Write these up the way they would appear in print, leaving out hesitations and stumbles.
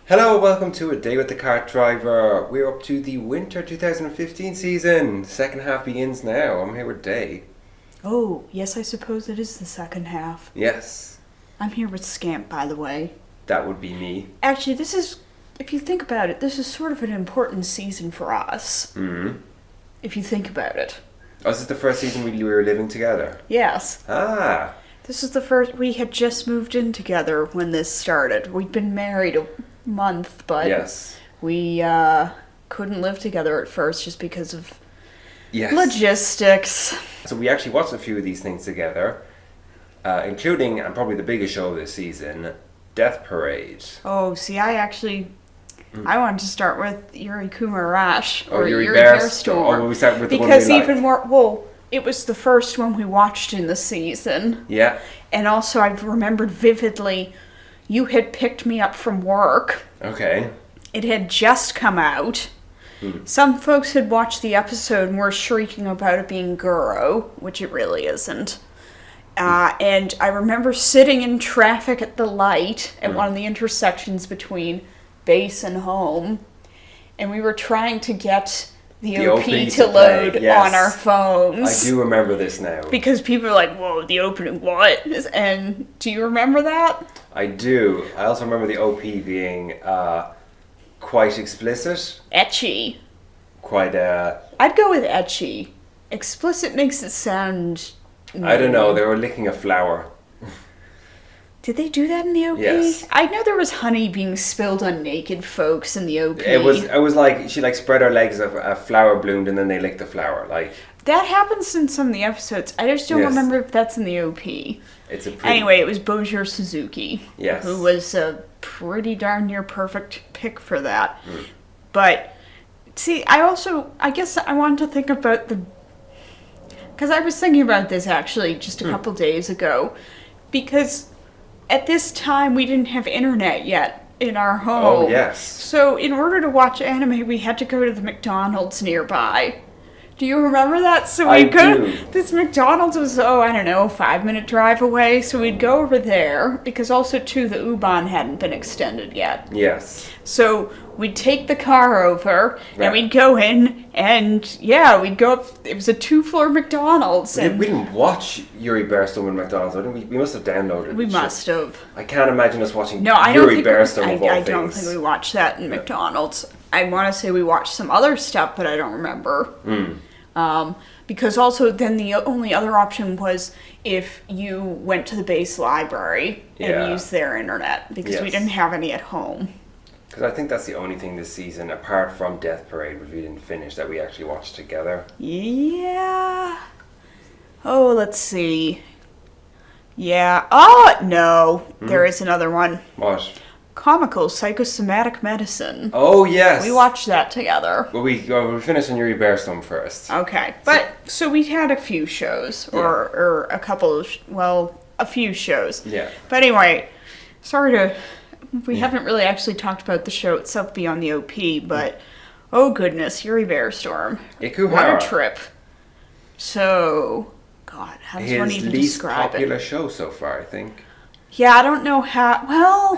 Hello, welcome to A Day with the Cart Driver. We're up to the winter 2015 season. Second half begins now. I'm here with Day. Oh, yes, I suppose it is the second half. Yes, I'm here with Scamp, by the way. that would be me. Actually, this is, if you think about it, this is sort of an important season for us. Mm-hmm. If you think about it. Oh, this is the first season we were living together. Yes. Ah. This is the first, we had just moved in together when this started. We'd been married a month, but Yes. we couldn't live together at first just because of Yes. logistics. So we actually watched a few of these things together, including, and probably the biggest show of this season, Death Parade. Oh, see, I wanted to start with Yuri Rash Oh, or Yuri Yuri Bear Bear Storm. Storm. Oh, well, we started with the one because we even liked. more, well, it was the first one we watched in the season. Yeah. And also I've remembered vividly, you had picked me up from work. Okay. It had just come out. Some folks had watched the episode and were shrieking about it being Guro, which it really isn't. And I remember sitting in traffic at the light at one of the intersections between base and home, and we were trying to get the OP to load play, yes. on our phones. I do remember this now. Because people are like, whoa, the opening, what? And do you remember that? I do. I also remember the OP being quite explicit. Etchy. Quite, I'd go with etchy. Explicit makes it sound... I don't know, they were licking a flower. Did they do that in the OP? Yes. I know there was honey being spilled on naked folks in the OP. It was like, she like spread her legs, a flower bloomed and then they licked the flower. Like, That happens in some of the episodes. I just don't Yes. remember if that's in the OP. it's a pretty... Anyway, it was Bozier Suzuki. Yes. Who was a pretty darn near perfect pick for that. But, see, I guess I wanted to think about because I was thinking about this actually just a couple days ago. Because at this time we didn't have internet yet in our home. Oh, yes. So in order to watch anime, we had to go to the McDonald's nearby. Do you remember that? So I we'd go do. This McDonald's was, a 5-minute drive away. So we'd go over there because also too the U-Bahn hadn't been extended yet. Yes. So we'd take the car over Right. and we'd go in and we'd go up. It was a 2-floor McDonald's. And We didn't watch Yuri Bear Storm in McDonald's, didn't we? We must have downloaded it. we must have. I can't imagine us watching No, I don't Yuri think Bear Storm of all I don't things. think we watched that in McDonald's. I want to say we watched some other stuff, but I don't remember. Because also then the only other option was if you went to the base library Yeah. and used their internet, because we Yes. didn't have any at home. Because I think that's the only thing this season, apart from Death Parade, which we didn't finish, that we actually watched together. Yeah. Oh, let's see. Yeah. Oh, no. There is another one. What? Comical Psychosomatic Medicine. Oh, yes! We watched that together. Well, we finished on Yuri Bear Storm first. Okay. But, so we had a few shows, or a couple of, a few shows. Yeah. But anyway, we haven't really actually talked about the show itself beyond the OP, but, oh goodness, Yuri Bear Storm. Ikuhara. What a trip. So, God, how does one His even least describe popular it? show so far, I think. Yeah, I don't know how,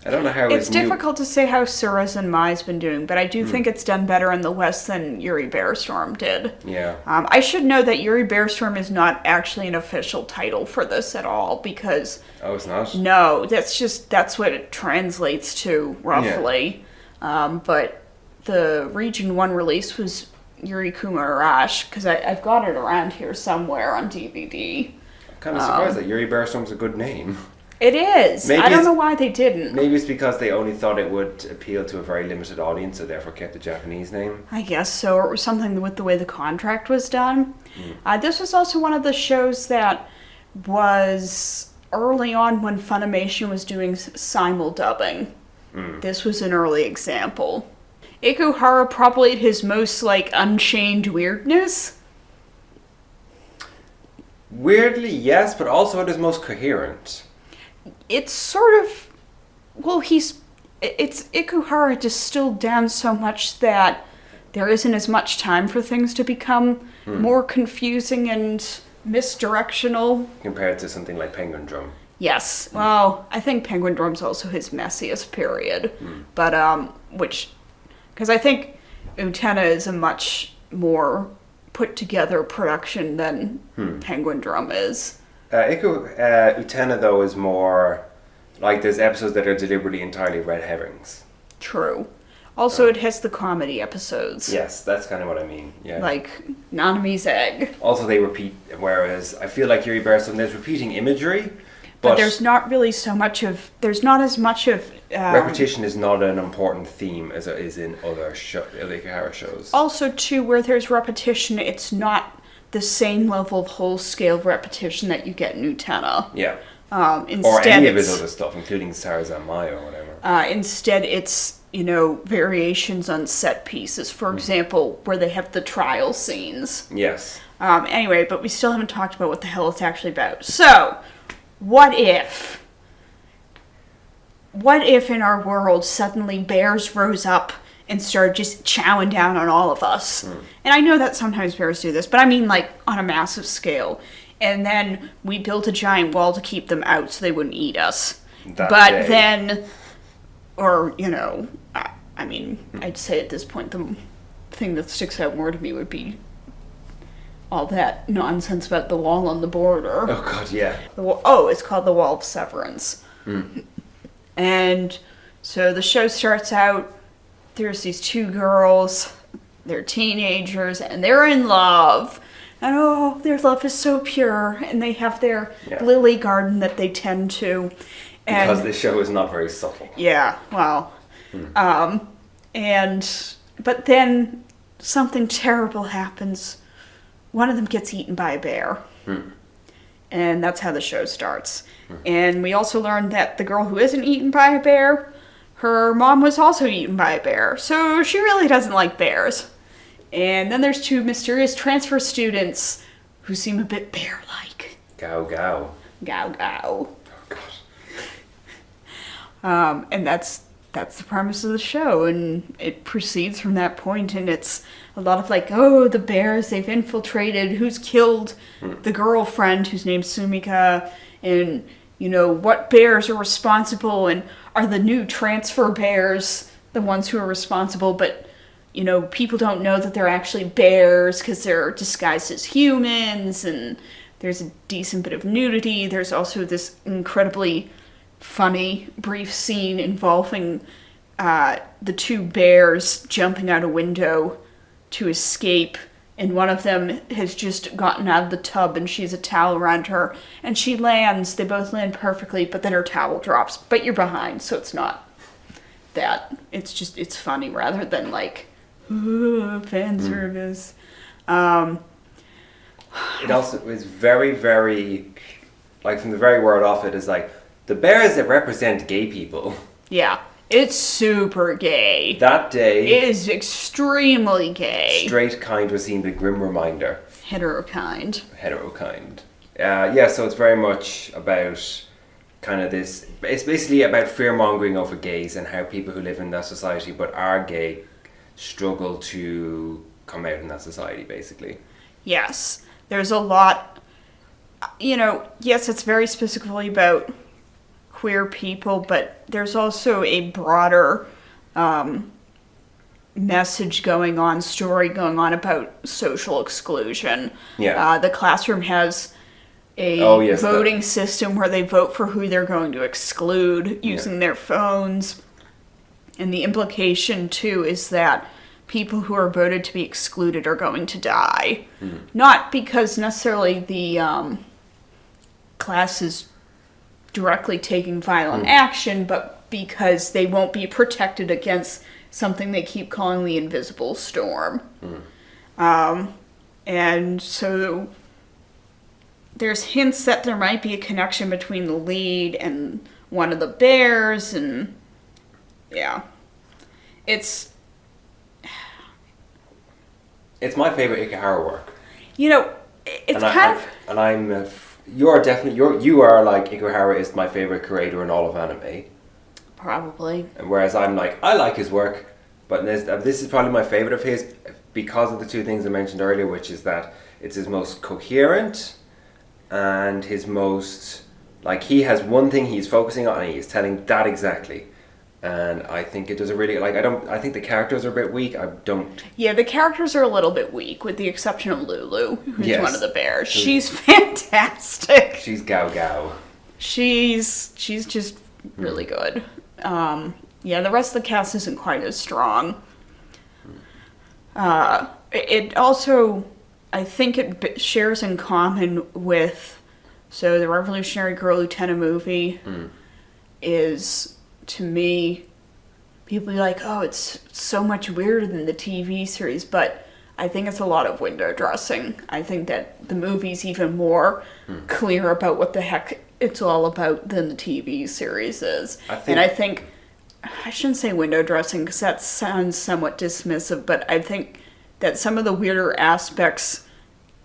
I don't know how it's his new... difficult to say how Sura's and Mai's been doing, but I do think it's done better in the West than Yuri Bear Storm did. Yeah. I should know that Yuri Bear Storm is not actually an official title for this at all, because Oh, it's not? no, that's what it translates to, roughly. But the Region 1 release was Yuri Arash, because I've got it around here somewhere on DVD. I'm kind of surprised that Yuri Bear Storm's a good name. It is. Maybe I don't it's- know why they didn't. Maybe it's because they only thought it would appeal to a very limited audience, so therefore kept the Japanese name. I guess so, or it was something with the way the contract was done. This was also one of the shows that was early on when Funimation was doing simul-dubbing. This was an early example. Ikuhara probably at his most, unchained weirdness. Weirdly, yes, but also it is most coherent. It's sort of... Well, it's Ikuhara distilled down so much that there isn't as much time for things to become more confusing and misdirectional. Compared to something like Penguin Drum. Yes. Well, I think Penguin Drum's also his messiest period. But, because I think Utena is a much more put together production than Penguin Drum is. Utena, though, is more like there's episodes that are deliberately entirely red herrings. True. Also, it has the comedy episodes. Yes, that's kind of what I mean. Yeah. Like Nanami's Egg. Also, they repeat, whereas I feel like Yuri Bear Storm, there's repeating imagery, but there's not really so much of. There's not as much of. Repetition is not an important theme as it is in other Ikehara shows. Also, too, where there's repetition, it's not the same level of whole-scale repetition that you get in Utena. Yeah. Instead, or any of his other stuff, including Tarzan Maya or whatever. Instead, it's, variations on set pieces. For example, where they have the trial scenes. Yes. Anyway, but we still haven't talked about what the hell it's actually about. So, what if in our world suddenly bears rose up and started just chowing down on all of us? And I know that sometimes bears do this, but I mean like on a massive scale. And then we built a giant wall to keep them out so they wouldn't eat us. Then, or, I'd say at this point the thing that sticks out more to me would be all that nonsense about the wall on the border. Oh, God, yeah. It's called the Wall of Severance. And so the show starts out, there's these two girls, they're teenagers, and they're in love. And their love is so pure, and they have their lily garden that they tend to. And, because this show is not very subtle. Yeah, well. But then something terrible happens. One of them gets eaten by a bear. And that's how the show starts. And we also learned that the girl who isn't eaten by a bear, her mom was also eaten by a bear. So she really doesn't like bears. And then there's two mysterious transfer students who seem a bit bear-like. Gow gow. Gow gow. Oh, God. And that's the premise of the show, and it proceeds from that point, and it's a lot of like, the bears, they've infiltrated, who's killed the girlfriend, whose name's Sumika, and, what bears are responsible, and are the new transfer bears the ones who are responsible, but people don't know that they're actually bears because they're disguised as humans, and there's a decent bit of nudity. There's also this incredibly funny, brief scene involving the two bears jumping out a window to escape, and one of them has just gotten out of the tub, and she has a towel around her, and she lands. They both land perfectly, but then her towel drops. But you're behind, so it's not that. It's funny rather than like, fan service. It also is very, very, like from the very word off it is like, the bears that represent gay people. Yeah, it's super gay. That day. It is extremely gay. Straight kind was seen the grim reminder. Heterokind. So it's very much about kind of this, it's basically about fear-mongering over gays and how people who live in that society but are gay struggle to come out in that society, basically. Yes. There's a lot, yes, it's very specifically about queer people, but there's also a broader message going on, story going on about social exclusion. Yeah. The classroom has a voting system where they vote for who they're going to exclude using their phones. And the implication, too, is that people who are voted to be excluded are going to die. Not because necessarily the class is directly taking violent action, but because they won't be protected against something they keep calling the invisible storm. And so there's hints that there might be a connection between the lead and one of the bears, and it's my favorite Ikehara work. You are like, Ikuhara is my favorite creator in all of anime. Probably. And whereas I'm like, I like his work, but this is probably my favorite of his because of the two things I mentioned earlier, which is that it's his most coherent and his most Like, he has one thing he's focusing on, and he's telling that exactly. And I think it does a really, like, I think the characters are a bit weak. Yeah, the characters are a little bit weak, with the exception of Lulu, who's Yes. one of the bears. She's fantastic. She's Gao Gao. She's just really good. Yeah, the rest of the cast isn't quite as strong. It also, I think it shares in common with, so the Revolutionary Girl Lieutenant movie is, to me, people be like, oh, it's so much weirder than the TV series, but I think it's a lot of window dressing. I think that the movie's even more clear about what the heck it's all about than the TV series is. And I think, I shouldn't say window dressing because that sounds somewhat dismissive, but I think that some of the weirder aspects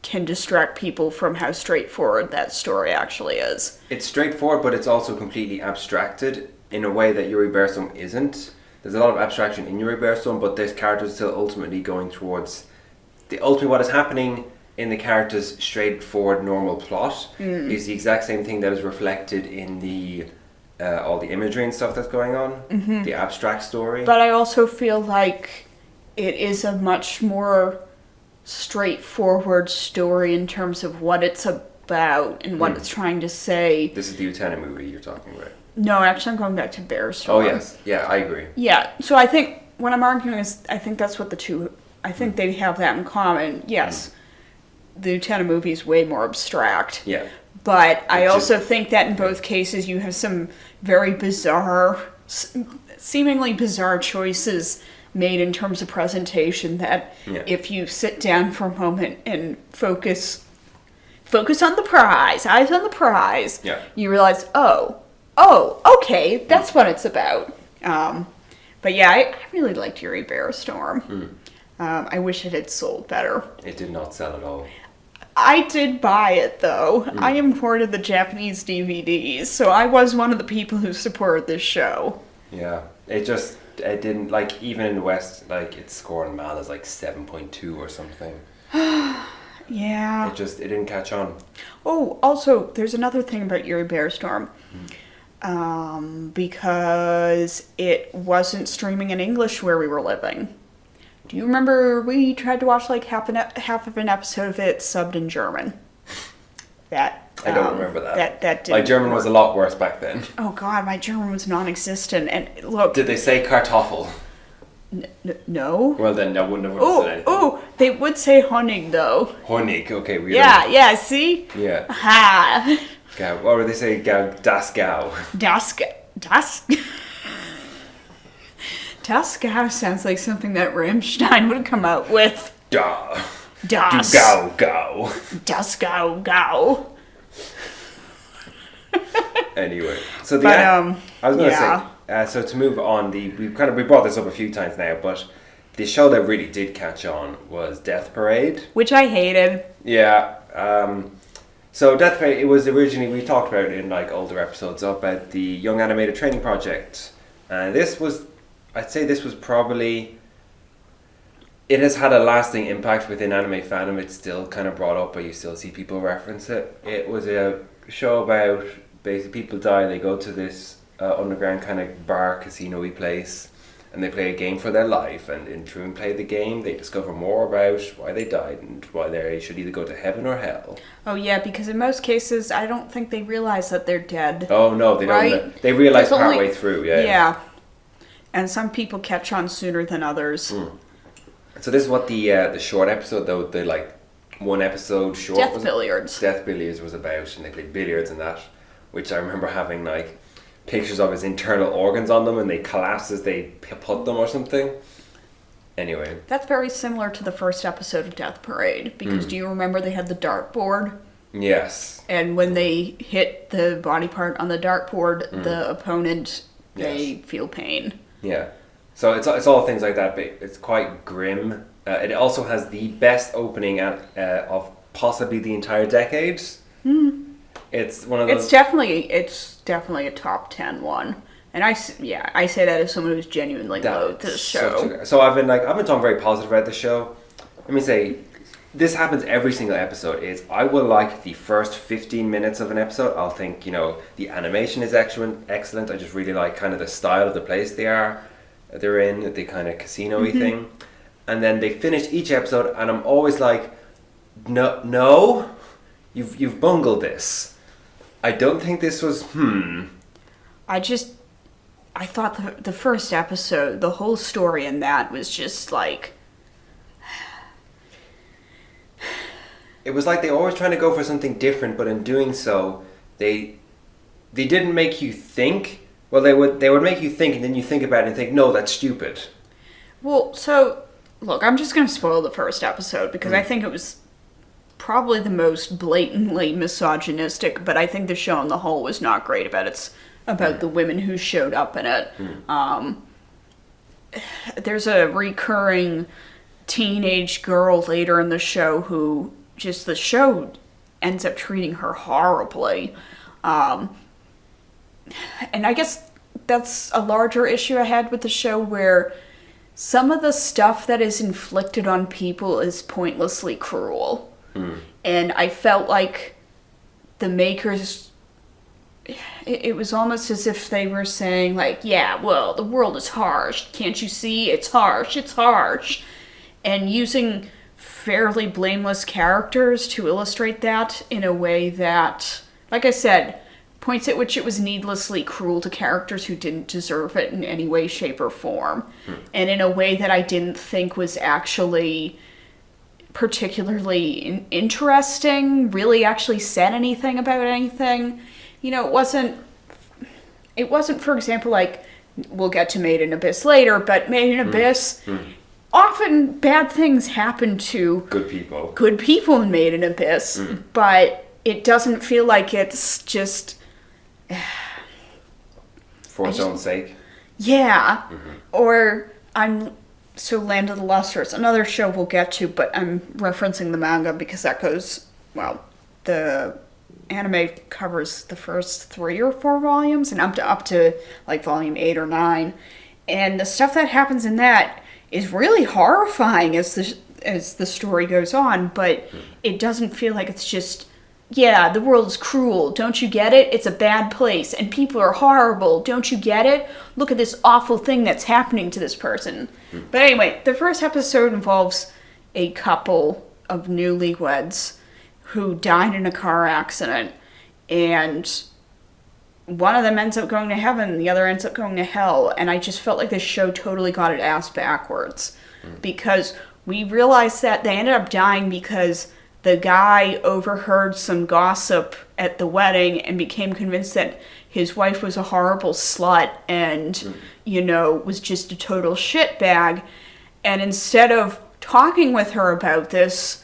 can distract people from how straightforward that story actually is. It's straightforward, but it's also completely abstracted in a way that Yuri Bear Storm isn't. There's a lot of abstraction in Yuri Bear Storm, but this character is still ultimately going towards ultimately what is happening in the character's straightforward normal plot is the exact same thing that is reflected in the all the imagery and stuff that's going on, the abstract story. But I also feel like it is a much more straightforward story in terms of what it's about and what it's trying to say. This is the Lieutenant movie you're talking about. No, actually I'm going back to Bear Storm. Oh yes, yeah, I agree. Yeah, so I think what I'm arguing is I think that's what the two, I think they have that in common. Yes, the Lieutenant movie is way more abstract. Yeah. But I also think that in both cases you have some very bizarre, seemingly bizarre choices made in terms of presentation that if you sit down for a moment and focus on the prize, eyes on the prize, you realize, oh, okay, that's what it's about. But yeah, I really liked Yuri Bear Storm. I wish it had sold better. It did not sell at all. I did buy it, though. I imported the Japanese DVDs, so I was one of the people who supported this show. Yeah, it didn't, like, even in the West, like, its score on MAL is like 7.2 or something. Yeah. It didn't catch on. Oh, also, there's another thing about Yuri Bear Storm. Because it wasn't streaming in English where we were living. Do you remember we tried to watch like half of an episode of it subbed in German? I don't remember that. That didn't My German was a lot worse back then. Oh God, my German was non-existent. And look, did they say Kartoffel? No. Well then, I wouldn't have understood anything. Oh, they would say Honig though. Honig, okay. Yeah. See. Yeah. Ha. Gao. What would they say? Gao. Das Gao. Das. Das Gao sounds like something that Rammstein would come out with. Da. Das. Du Gao Gao. Das Gao Gao. Anyway, so I was going to say, so to move on, we brought this up a few times now, but the show that really did catch on was Death Parade, which I hated. Yeah. So Death Parade, it was originally, we talked about it in like older episodes about the Young Animated Training Project, and I'd say this was probably, it has had a lasting impact within anime fandom. It's still kind of brought up, but you still see people reference it. It was a show about basically people die, they go to this underground kind of bar, casino-y place, and they play a game for their life, and in true and play the game, they discover more about why they died and why they should either go to heaven or hell. Oh yeah, because in most cases, I don't think they realize that they're dead. Oh no, they don't. They realize partway through, Yeah. And some people catch on sooner than others. So this is what the short episode, though, the like one episode short Death Billiards. Death Billiards was about, and they played billiards and that, which I remember having like pictures of his internal organs on them, and they collapse as they put them or something. Anyway. That's very similar to the first episode of Death Parade, because do you remember they had the dartboard? Yes. And when they hit the body part on the dartboard, the opponent, they feel pain. Yeah. So it's all things like that, but it's quite grim. It also has the best opening of possibly the entire decade. It's one of those. It's definitely a top 10 one. And I say that as someone who's genuinely loved this show. So I've been talking very positive about the show. Let me say, this happens every single episode, is I will like the first 15 minutes of an episode. I'll think, the animation is excellent. I just really like kind of the style of the place they're in, the kind of casino-y thing. And then they finish each episode and I'm always like, no, you've bungled this. I don't think this was, I thought the first episode, the whole story in that was just like... It was like they were always trying to go for something different, but in doing so, they didn't make you think. Well, they would make you think, and then you think about it and think, no, that's stupid. Well, so, look, I'm just going to spoil the first episode, because I think it was probably the most blatantly misogynistic, but I think the show on the whole was not great about the women who showed up in it. There's a recurring teenage girl later in the show who just the show ends up treating her horribly. And I guess that's a larger issue I had with the show, where some of the stuff that is inflicted on people is pointlessly cruel. And I felt like the makers, it was almost as if they were saying, like, yeah, well, the world is harsh. Can't you see? It's harsh. It's harsh. And using fairly blameless characters to illustrate that in a way that, like I said, points at which it was needlessly cruel to characters who didn't deserve it in any way, shape, or form. And in a way that I didn't think was actually particularly interesting, really actually said anything about anything. It wasn't, for example, like, we'll get to Made in Abyss later, but Made in Abyss, often bad things happen to good people in Made in Abyss, but it doesn't feel like it's just... for its own sake? Yeah. Or Land of the Lustrous, another show we'll get to, but I'm referencing the manga because that goes, well, the anime covers the first 3 or 4 volumes, and up to like volume 8 or 9. And the stuff that happens in that is really horrifying as the story goes on, but it doesn't feel like it's just, yeah, the world is cruel, don't you get it? It's a bad place, and people are horrible, don't you get it? Look at this awful thing that's happening to this person. But anyway, the first episode involves a couple of newlyweds who died in a car accident, and one of them ends up going to heaven, the other ends up going to hell, and I just felt like this show totally got it ass backwards, because we realized that they ended up dying because the guy overheard some gossip at the wedding and became convinced that his wife was a horrible slut and, was just a total shitbag. And instead of talking with her about this,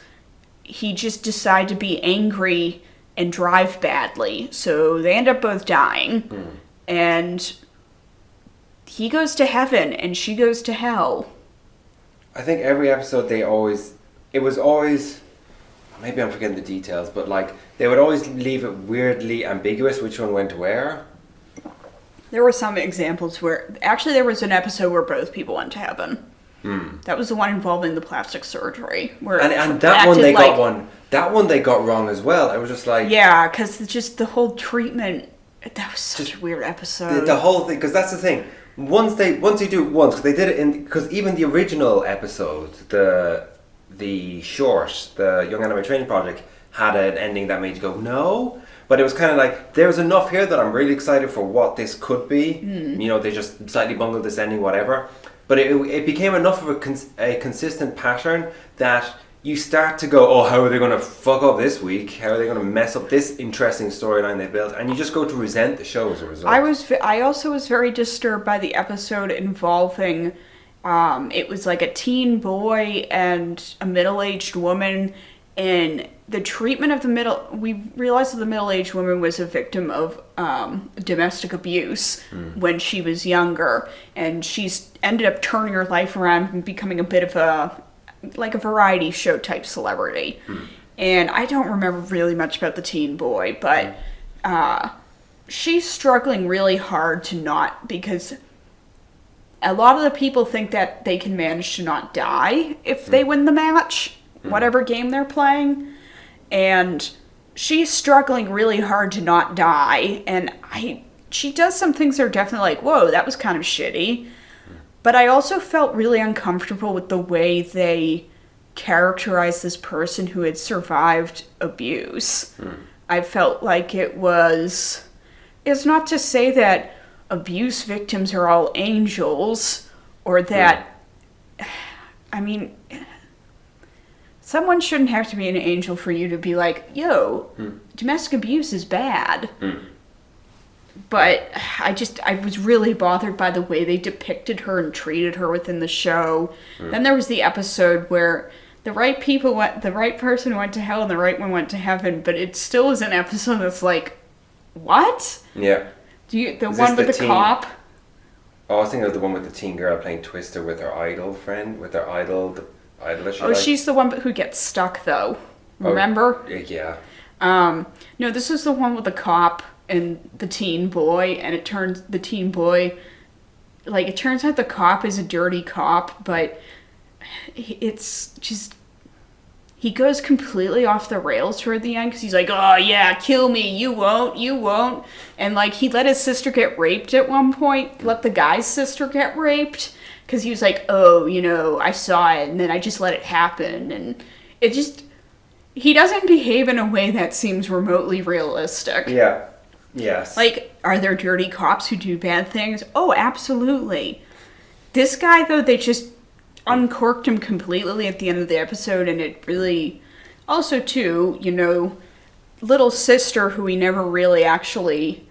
he just decided to be angry and drive badly. So they end up both dying. And he goes to heaven and she goes to hell. I think every episode it was always... Maybe I'm forgetting the details, but like they would always leave it weirdly ambiguous which one went where. There were some examples where actually there was an episode where both people went to heaven. That was the one involving the plastic surgery, where and that one they got wrong as well. I was just like, yeah, because just the whole treatment. That was such a weird episode. The whole thing, because that's the thing. Once they do it once, because they did it because even the original episode, the short, the Young Anime Training Project, had an ending that made you go, no? But it was kind of like, there's enough here that I'm really excited for what this could be. They just slightly bungled this ending, whatever. But it became enough of a consistent pattern that you start to go, oh, how are they going to fuck up this week? How are they going to mess up this interesting storyline they built? And you just go to resent the show as a result. I also was very disturbed by the episode involving... it was like a teen boy and a middle-aged woman, and the treatment of we realized that the middle-aged woman was a victim of domestic abuse when she was younger, and she's ended up turning her life around and becoming a bit of a variety show type celebrity. And I don't remember really much about the teen boy, but she's struggling really hard to not, because a lot of the people think that they can manage to not die if they win the match, whatever game they're playing, and she's struggling really hard to not die, and she does some things that are definitely like, whoa, that was kind of shitty. But I also felt really uncomfortable with the way they characterized this person who had survived abuse. I felt like it's not to say that abuse victims are all angels, or that, I mean, someone shouldn't have to be an angel for you to be like, yo, domestic abuse is bad. But I was really bothered by the way they depicted her and treated her within the show. Then there was the episode where the right person went to hell and the right one went to heaven, but it still is an episode that's like, what? Yeah. The one with the cop? Oh, I was thinking of the one with the teen girl playing Twister with her idol friend, with her idol, the idol that she liked. She's the one who gets stuck, though. Remember? Yeah. No, this is the one with the cop and the teen boy, and it turns out the cop is a dirty cop, but it's just, he goes completely off the rails toward the end, because he's like, oh yeah, kill me, you won't, and like, he let his sister get raped at one point, let the guy's sister get raped, because he was like, oh, I saw it, and then I just let it happen, and it just, he doesn't behave in a way that seems remotely realistic. Yeah. Yes. Like, are there dirty cops who do bad things? Oh, absolutely. This guy, though, they just uncorked him completely at the end of the episode, and it really... Also, too, little sister who we never really actually...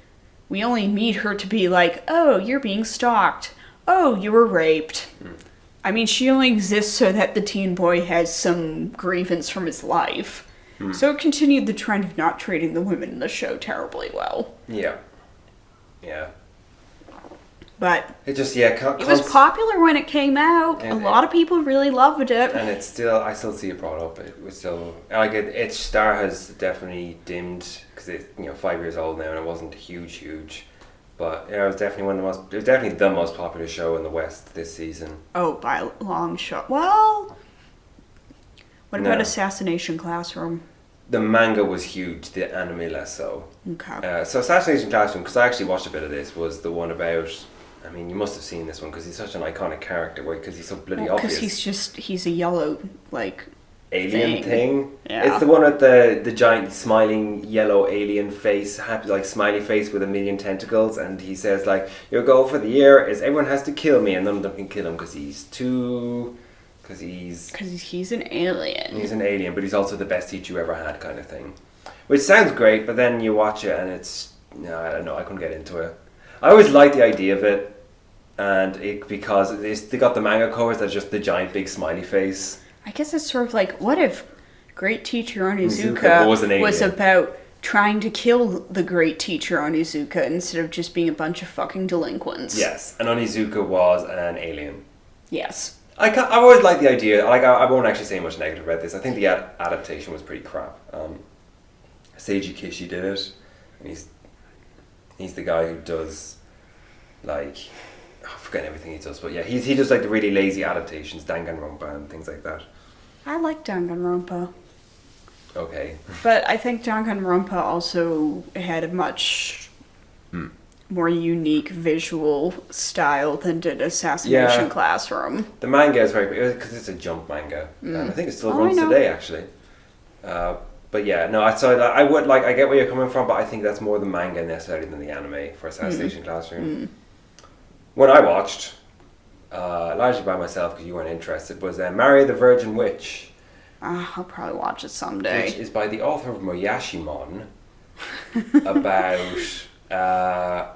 We only meet her to be like, oh, you're being stalked. Oh, you were raped. I mean, she only exists so that the teen boy has some grievance from his life. So it continued the trend of not treating the women in the show terribly well. Yeah. But it just, it was popular when it came out. A lot of people really loved it. And I still see it brought up. It was still, its star has definitely dimmed, because it's 5 years old now and it wasn't huge. But it was definitely the most popular show in the West this season. Oh, by a long shot. Well, what about Assassination Classroom? The manga was huge, the anime less so. Okay. So Assassination Classroom, because I actually watched a bit of this, was the one about, I mean, you must have seen this one, because he's such an iconic character, because he's so bloody obvious. Because he's a yellow, alien thing. Yeah. It's the one with the giant smiling yellow alien face, happy smiley face with a million tentacles, and he says your goal for the year is everyone has to kill me, and none of them can kill him because he's an alien. He's an alien, but he's also the best teacher you ever had, kind of thing. Which sounds great, but then you watch it and it's I don't know, I couldn't get into it. I always liked the idea of it, because they got the manga covers that's just the giant big smiley face. I guess it's sort of like, what if Great Teacher Onizuka was about trying to kill the great teacher Onizuka instead of just being a bunch of fucking delinquents? Yes, and Onizuka was an alien. Yes. I've always liked the idea. I won't actually say much negative about this. I think the adaptation was pretty crap. Seiji Kishi did it, and he's the guy who does I forget everything he does, but yeah, he does the really lazy adaptations, Danganronpa and things like that. I like Danganronpa. Okay. But I think Danganronpa also had a much more unique visual style than did Assassination Classroom. The manga is very, because it's a Jump manga, and I think it still runs today actually. But yeah, no, I get where you're coming from, but I think that's more the manga necessarily than the anime for Assassination Classroom. When I watched, largely by myself because you weren't interested, was Marry the Virgin Witch. I'll probably watch it someday. Which is by the author of Moyashimon, about I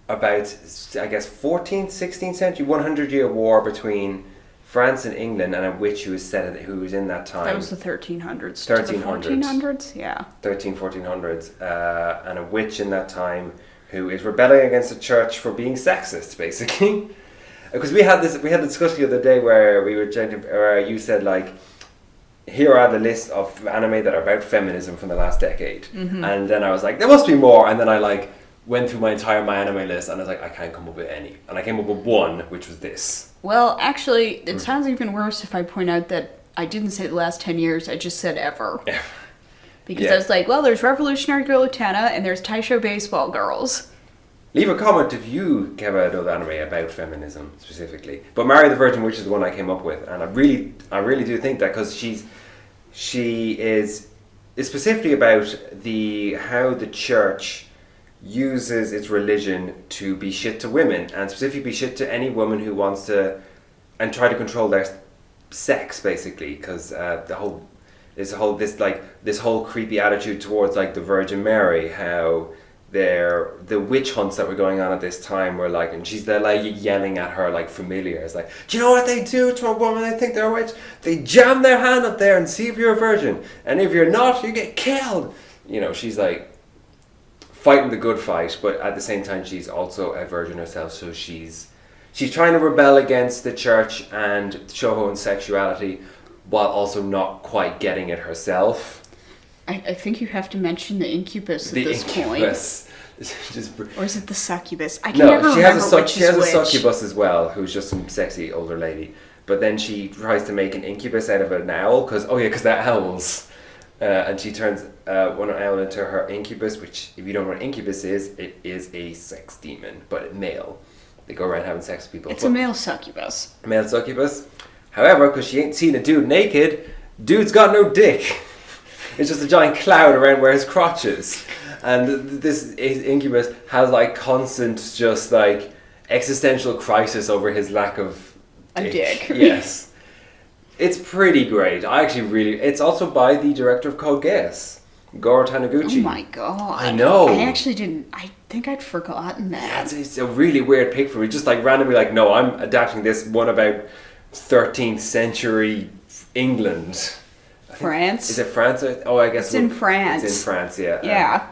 guess 14th, 16th century, 100-year war between France and England, and a witch who was in that time. That was the 1300s. 1300s. 1400s, yeah. 1400s, and a witch in that time who is rebelling against the church for being sexist, basically. Because we had a discussion the other day where where you said here are the list of anime that are about feminism from the last decade, and then I was like, there must be more, and then I went through my anime list, and I was like, I can't come up with any, and I came up with one, which was this. Well, actually, it sounds even worse if I point out that I didn't say the last 10 years, I just said ever. Yeah. Because Yeah. I was like, well, there's Revolutionary Girl Utena and there's Taisho Baseball Girls. Leave a comment if you have another anime about feminism specifically. But Mary the Virgin Witch is the one I came up with, and I really do think that because she is specifically about how the church uses its religion to be shit to women, and specifically be shit to any woman who wants to and try to control their sex, basically, because this whole creepy attitude towards like the Virgin Mary, how the witch hunts that were going on at this time were like, and they're like yelling at her like familiars, like, do you know what they do to a woman they think they're a witch? They jam their hand up there and see if you're a virgin, and if you're not, you get killed. You know, she's like fighting the good fight, but at the same time she's also a virgin herself, so she's trying to rebel against the church and show her own sexuality while also not quite getting it herself. I think you have to mention the incubus at The this incubus. point. Or is it the succubus? I can never she has remember she has a which. succubus as well, who's just some sexy older lady. But then she tries to make an incubus out of an owl, because they're owls. And she turns one owl into her incubus, which, if you don't know what incubus is, it is a sex demon, but male. They go around having sex with people. It's a male succubus. Male succubus. However, because she ain't seen a dude naked, dude's got no dick. It's just a giant cloud around where his crotch is. And this incubus has like constant just like existential crisis over his lack of dick. Yes. It's pretty great. It's also by the director of Code Geass, Goro Taniguchi. Oh my god. I know. I think I'd forgotten that. It's a really weird pick for me. Just like randomly like, no, I'm adapting this one about 13th century England. France? Is it France? Oh, I guess it's in France. It's in France, yeah. Yeah.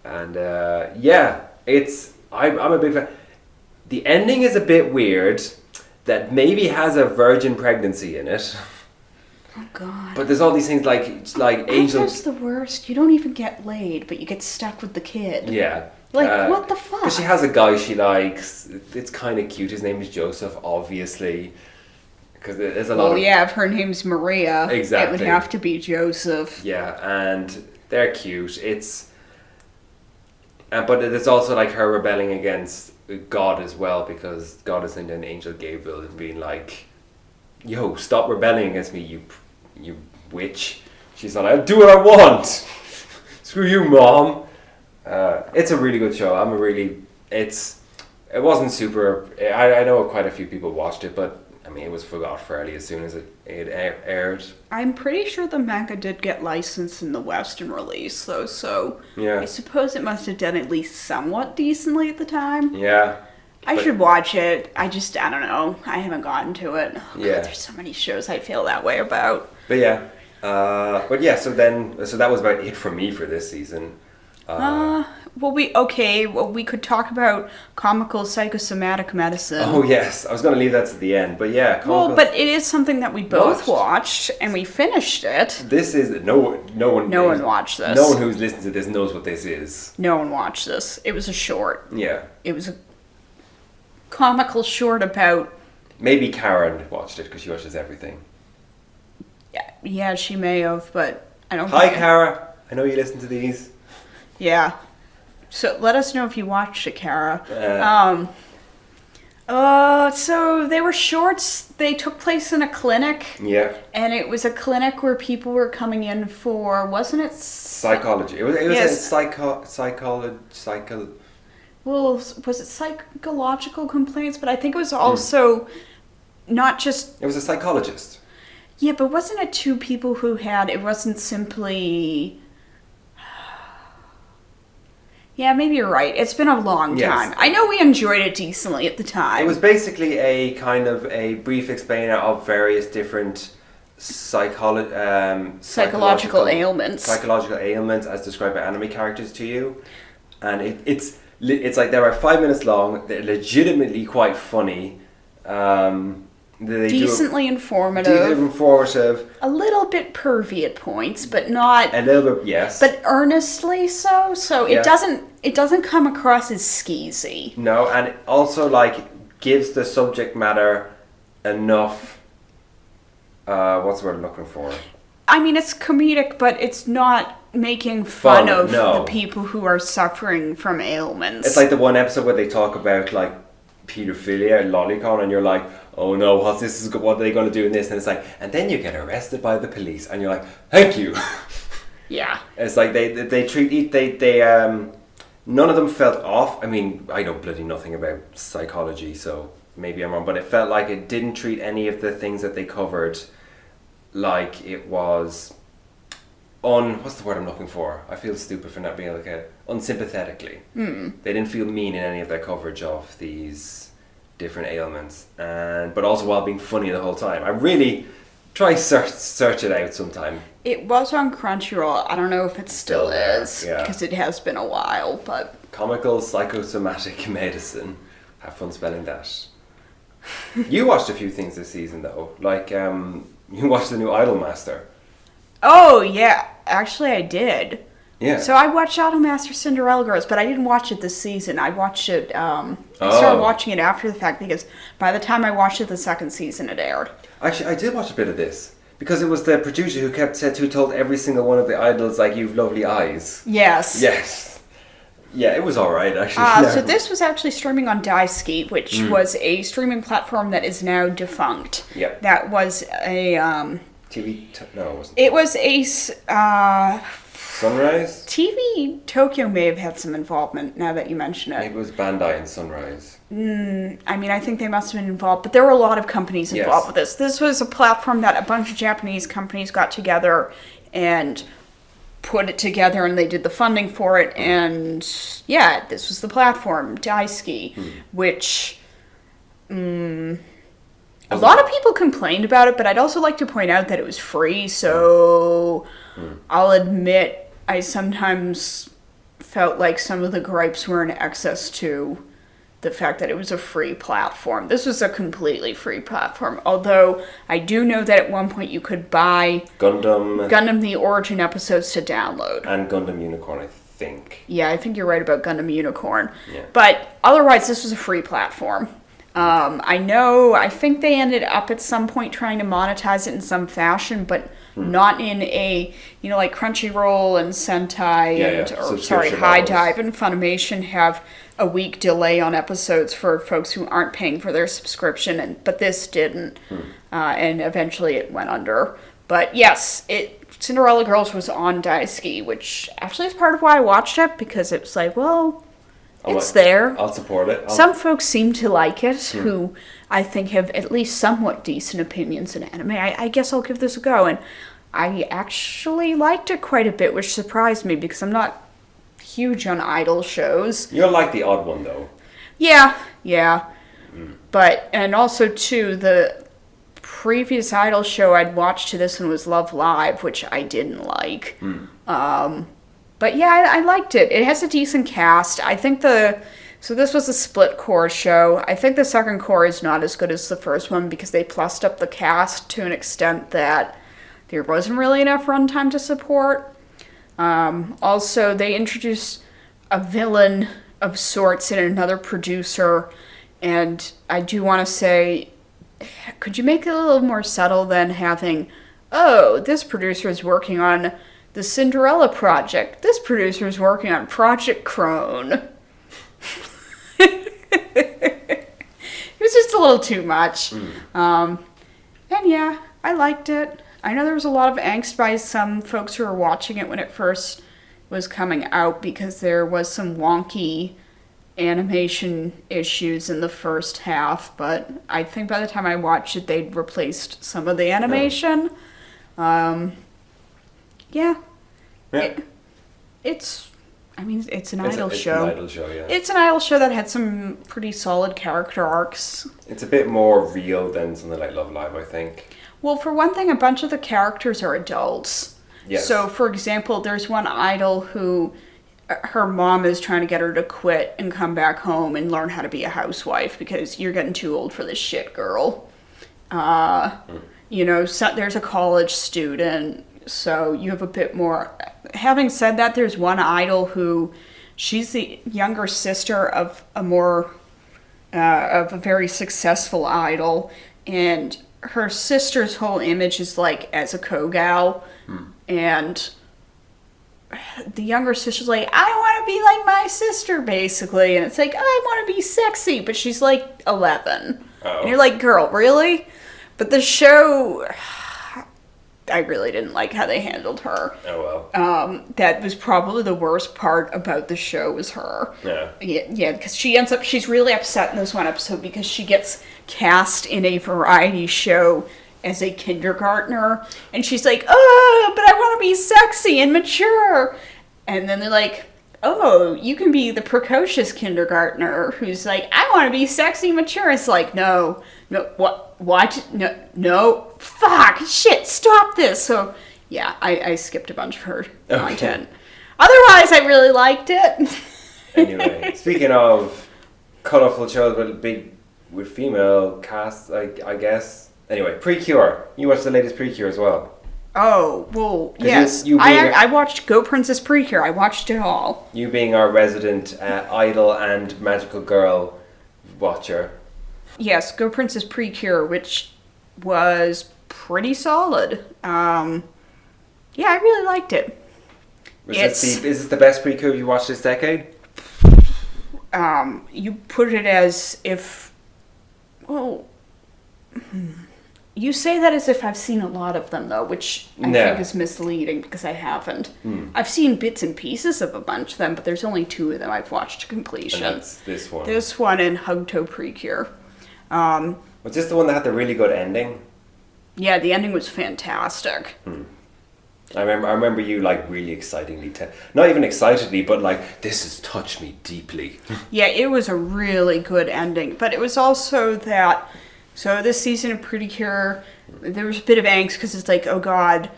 I'm a big fan. The ending is a bit weird. That maybe has a virgin pregnancy in it. Oh god. But there's all these things like angel. That's the worst. You don't even get laid, but you get stuck with the kid. Yeah. Like, what the fuck? Because she has a guy she likes. It's kind of cute. His name is Joseph, obviously. Because there's a lot. Well, yeah. If her name's Maria, exactly, it would have to be Joseph. Yeah, and they're cute. But it's also like her rebelling against God as well, because God is sending an angel Gabriel and being like, yo, stop rebelling against me, you witch. She's like, I'll do what I want. Screw you, Mom. It's a really good show. It wasn't super, I know quite a few people watched it, but I mean, it was forgot fairly as soon as it aired. I'm pretty sure the manga did get licensed in the Western release, though, so yeah. I suppose it must have done at least somewhat decently at the time. Yeah. I should watch it. I don't know. I haven't gotten to it. Oh, God, there's so many shows I feel that way about. But yeah. So that was about it for me for this season. We could talk about comical psychosomatic medicine. Oh yes, I was going to leave that to the end, but yeah. But it is something that we both watched and we finished it. This is no one watched this. No one who's listened to this knows what this is. No one watched this. It was a short. Yeah. It was a comical short about. Maybe Karen watched it because she watches everything. Yeah, she may have, but I don't. Hi, Kara. I know you listen to these. Yeah. So let us know if you watched it, Kara. So they were shorts. They took place in a clinic. Yeah. And it was a clinic where people were coming in for, wasn't it? Psychology. It was Well, was it psychological complaints? But I think it was also not just. It was a psychologist. Yeah, but wasn't it two people who had? It wasn't simply. Yeah, maybe you're right. It's been a long time. I know we enjoyed it decently at the time. It was basically a kind of a brief explainer of various different psychological ailments. Psychological ailments as described by anime characters to you. And it's like they're 5 minutes long. They're legitimately quite funny. Decently informative. A little bit pervy at points, but not a little bit. Yes, but earnestly so. So it doesn't come across as skeezy. No, and it also like gives the subject matter enough What's the word I'm looking for? I mean, it's comedic, but it's not making fun of no. the people who are suffering from ailments. It's like the one episode where they talk about like pedophilia and lolicon, and you're like, oh no, what are they going to do in this? And it's like, and then you get arrested by the police, and you're like, thank you. Yeah. It's like they treat none of them felt off. I mean, I know bloody nothing about psychology, so maybe I'm wrong, but it felt like it didn't treat any of the things that they covered like it was what's the word I'm looking for? I feel stupid for not being like unsympathetically. They didn't feel mean in any of their coverage of these different ailments, but also while being funny the whole time. I really try search it out sometime. It was on Crunchyroll. I don't know if it still is, yeah. because it has been a while, but... Comical psychosomatic medicine. Have fun spelling that. You watched a few things this season, though. Like, you watched the new Idolmaster. Oh, yeah. Actually, I did. Yeah. So I watched Idolmaster Cinderella Girls, but I didn't watch it this season. I watched it, I started watching it after the fact, because by the time I watched it, the second season had aired. Actually, I did watch a bit of this. Because it was the producer who told every single one of the idols, like, you've lovely eyes. Yes. Yes. Yeah, it was alright, actually. So this was actually streaming on Daisuke, which was a streaming platform that is now defunct. Yeah. That was a... No, it wasn't. It was a... Sunrise? TV Tokyo may have had some involvement, now that you mention it. Maybe it was Bandai and Sunrise. I mean, I think they must have been involved, but there were a lot of companies involved with this. This was a platform that a bunch of Japanese companies got together and put it together, and they did the funding for it, and yeah, this was the platform, Daisuke, which a lot of people complained about it, but I'd also like to point out that it was free, so I'll admit I sometimes felt like some of the gripes were in excess to the fact that it was a free platform. This was a completely free platform, although I do know that at one point you could buy Gundam the Origin episodes to download. And Gundam Unicorn, I think. Yeah, I think you're right about Gundam Unicorn. Yeah. But otherwise, this was a free platform. I think they ended up at some point trying to monetize it in some fashion, but not in a, like Crunchyroll and Sentai High Dive and Funimation have a week delay on episodes for folks who aren't paying for their subscription, but this didn't, and eventually it went under. But yes, Cinderella Girls was on Daisuke, which actually is part of why I watched it, because it was like, well, it's there. I'll support it. Some folks seem to like it, who I think have at least somewhat decent opinions in anime. I guess I'll give this a go, and I actually liked it quite a bit, which surprised me, because I'm not huge on idol shows. You're like the odd one, though. Yeah. But, and also, too, the previous idol show I'd watched to this one was Love Live, which I didn't like. But yeah, I liked it. It has a decent cast. I think so this was a split core show. I think the second core is not as good as the first one, because they plussed up the cast to an extent that there wasn't really enough runtime to support. Also, they introduced a villain of sorts and another producer, and I do want to say, could you make it a little more subtle than having, this producer is working on the Cinderella Project. This producer is working on Project Crone. It was just a little too much. And yeah, I liked it. I know there was a lot of angst by some folks who were watching it when it first was coming out, because there was some wonky animation issues in the first half, but I think by the time I watched it, they'd replaced some of the animation. Yeah. It's an idol show. It's an idol show, yeah. It's an idol show that had some pretty solid character arcs. It's a bit more real than something like Love Live, I think. Well, for one thing, a bunch of the characters are adults. Yes. So, for example, there's one idol who her mom is trying to get her to quit and come back home and learn how to be a housewife, because you're getting too old for this shit, girl. There's a college student, so you have a bit more. Having said that, there's one idol who, she's the younger sister of a very successful idol, and her sister's whole image is like as a co-gal, and the younger sister's like, I want to be like my sister, basically, and it's like, I want to be sexy, but she's like 11. Oh. And you're like, girl, really? But the show, I really didn't like how they handled her. Oh, well. That was probably the worst part about the show was her. Yeah. Yeah, because she's really upset in this one episode because she gets cast in a variety show as a kindergartner, and she's like, oh, but I want to be sexy and mature. And then they're like, oh, you can be the precocious kindergartner who's like, I want to be sexy and mature. It's like, no, what, no, fuck, shit, stop this. So, yeah, I skipped a bunch of her content. Otherwise, I really liked it. Anyway, speaking of colourful shows with female casts, I guess. Anyway, Precure. You watched the latest Precure as well. Oh, well, yes. I watched Go Princess Precure. I watched it all. You being our resident idol and magical girl watcher. Yes, Go Princess Precure, which was pretty solid. Yeah, I really liked it. Is this the best Precure you watched this decade? You put it as if... Well... You say that as if I've seen a lot of them, though, which I think is misleading because I haven't. I've seen bits and pieces of a bunch of them, but there's only 2 of them I've watched to completion. And that's this one. This one and Hugto Precure. Was this the one that had the really good ending? Yeah, the ending was fantastic. I remember you like really excitingly, not even excitedly, but like, this has touched me deeply. Yeah, it was a really good ending, but it was also that... So this season of Precure, there was a bit of angst because it's like, oh god,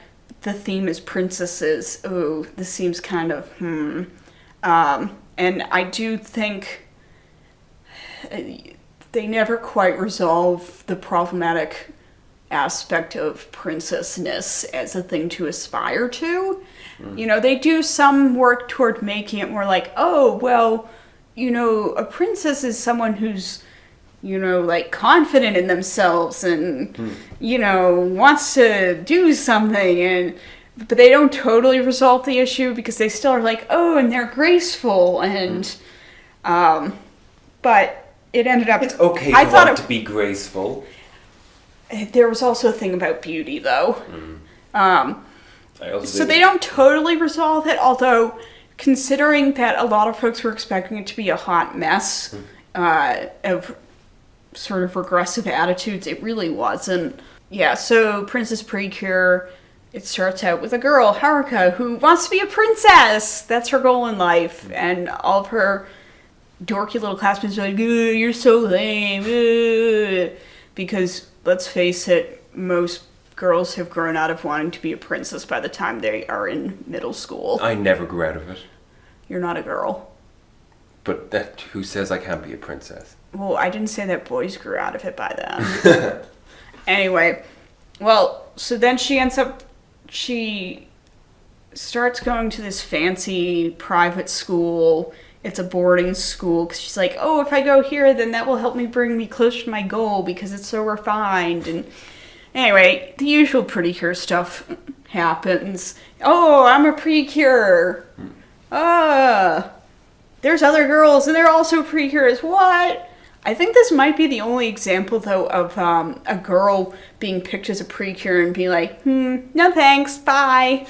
the theme is princesses. Oh, this seems kind of, And I do think they never quite resolve the problematic aspect of princessness as a thing to aspire to. You know, they do some work toward making it more like, oh, well, you know, a princess is someone who's, you know, like confident in themselves and, you know, wants to do something, but they don't totally resolve the issue because they still are like, oh, and they're graceful and, but it ended up... It's okay to be graceful. There was also a thing about beauty, though. So they don't totally resolve it, although considering that a lot of folks were expecting it to be a hot mess of sort of regressive attitudes, it really wasn't. Yeah, so Princess Precure, it starts out with a girl, Haruka, who wants to be a princess. That's her goal in life. And all of her dorky little classmates are like, you're so lame. Because, let's face it, most girls have grown out of wanting to be a princess by the time they are in middle school. I never grew out of it. You're not a girl. But who says I can't be a princess? Well, I didn't say that boys grew out of it by then. Anyway, well, so then she starts going to this fancy private school. It's a boarding school because she's like, oh, if I go here, then that will help me bring me closer to my goal because it's so refined. And anyway, the usual Precure stuff happens. Oh, I'm a Precure. There's other girls and they're also Precures. What? I think this might be the only example, though, of a girl being picked as a Precure and being like, no thanks, bye.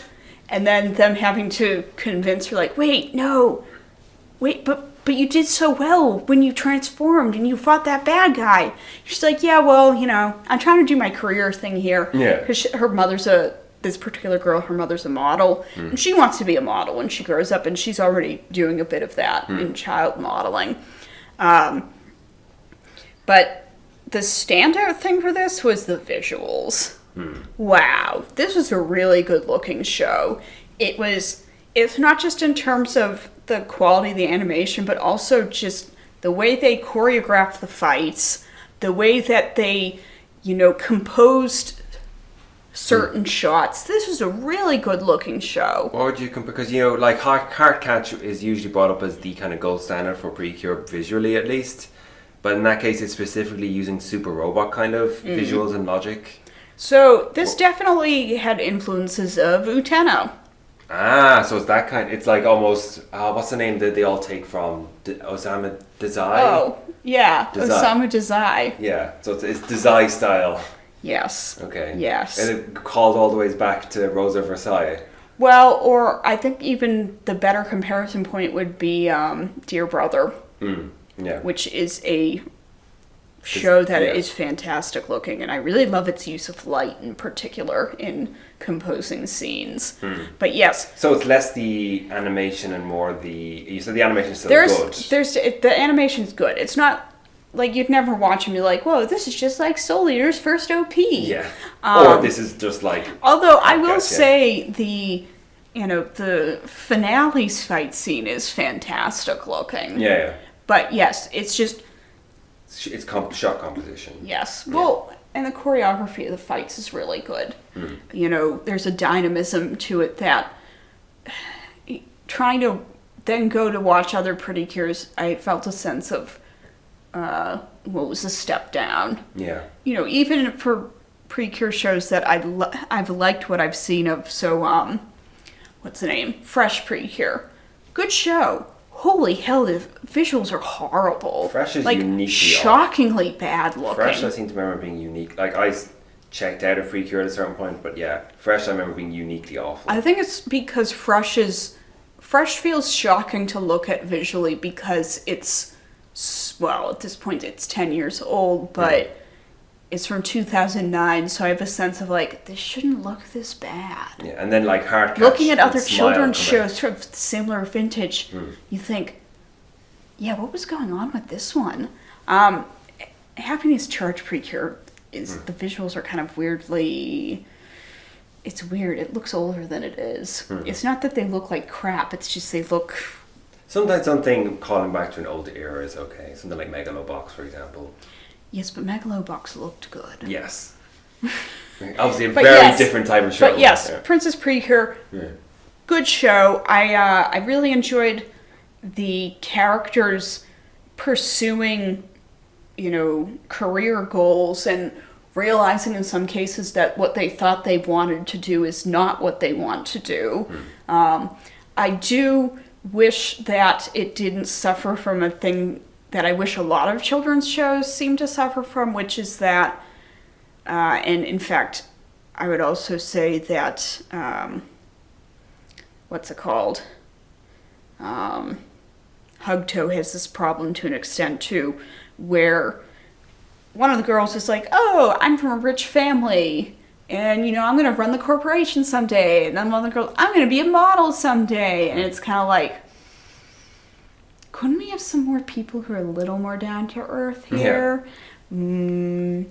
And then them having to convince her, like, wait, but you did so well when you transformed and you fought that bad guy. She's like, yeah, well, you know, I'm trying to do my career thing here. Yeah. Because her mother's this particular girl, her mother's a model, and she wants to be a model when she grows up, and she's already doing a bit of that in child modeling. But the standout thing for this was the visuals. Wow, this was a really good looking show. It's not just in terms of the quality of the animation, but also just the way they choreographed the fights, the way that they, you know, composed certain shots. This was a really good looking show. Or do you because, you know, like Heart Catch is usually brought up as the kind of gold standard for Precure visually, at least. But in that case, it's specifically using super robot kind of visuals and logic. So this definitely had influences of Uteno. Ah, so it's that kind. It's like almost. What's the name that they all take from? Osamu Dazai. Oh, yeah, Dazai. Osamu Dazai. Yeah, so it's Dazai style. Yes. Okay. Yes. And it called all the ways back to Rosa Versailles. Well, or I think even the better comparison point would be Dear Brother. Yeah. Which is a show that is fantastic looking, and I really love its use of light in particular in composing scenes. But yes. So it's less the animation and more the... You said the animation's still good. The animation's good. It's not... Like, you'd never watch and be like, whoa, this is just like Soul Eater's first OP. Yeah. Or this is just like... Although I will say the finale's fight scene is fantastic looking. Yeah. But yes, it's just... It's shot composition. Yes. Well, and the choreography of the fights is really good. There's a dynamism to it that... Trying to then go to watch other Precures, I felt a sense of... what was a step down. Yeah. Even for Precure shows that I've liked what I've seen of, so, what's the name? Fresh Precure. Good show. Holy hell, the visuals are horrible. Fresh is like, uniquely shockingly bad looking. Fresh, I seem to remember being unique. Like, I checked out of Precure at a certain point, but yeah, Fresh I remember being uniquely awful. I think it's because Fresh feels shocking to look at visually because it's... Well, at this point, it's 10 years old, but it's from 2009, so I have a sense of, like, this shouldn't look this bad. Yeah, and then, like, Hard Catch looking at other and children's Smile shows from similar vintage, you think, yeah, what was going on with this one? Happiness Charge Precure is, the visuals are kind of weirdly... It's weird. It looks older than it is. It's not that they look like crap, it's just they look... Sometimes something calling back to an older era is okay. Something like Megalobox, for example. Yes, but Megalobox looked good. Yes. Obviously a very different type of show. But yes, Princess Precure, good show. I really enjoyed the characters pursuing, career goals and realizing in some cases that what they thought they wanted to do is not what they want to do. I do... wish that it didn't suffer from a thing that I wish a lot of children's shows seem to suffer from, which is that, and in fact, I would also say that, what's it called? Hugto has this problem to an extent too, where one of the girls is like, oh, I'm from a rich family, and, I'm going to run the corporation someday. And then one of the girls, I'm going to be a model someday. And it's kind of like, couldn't we have some more people who are a little more down to earth here? Yeah.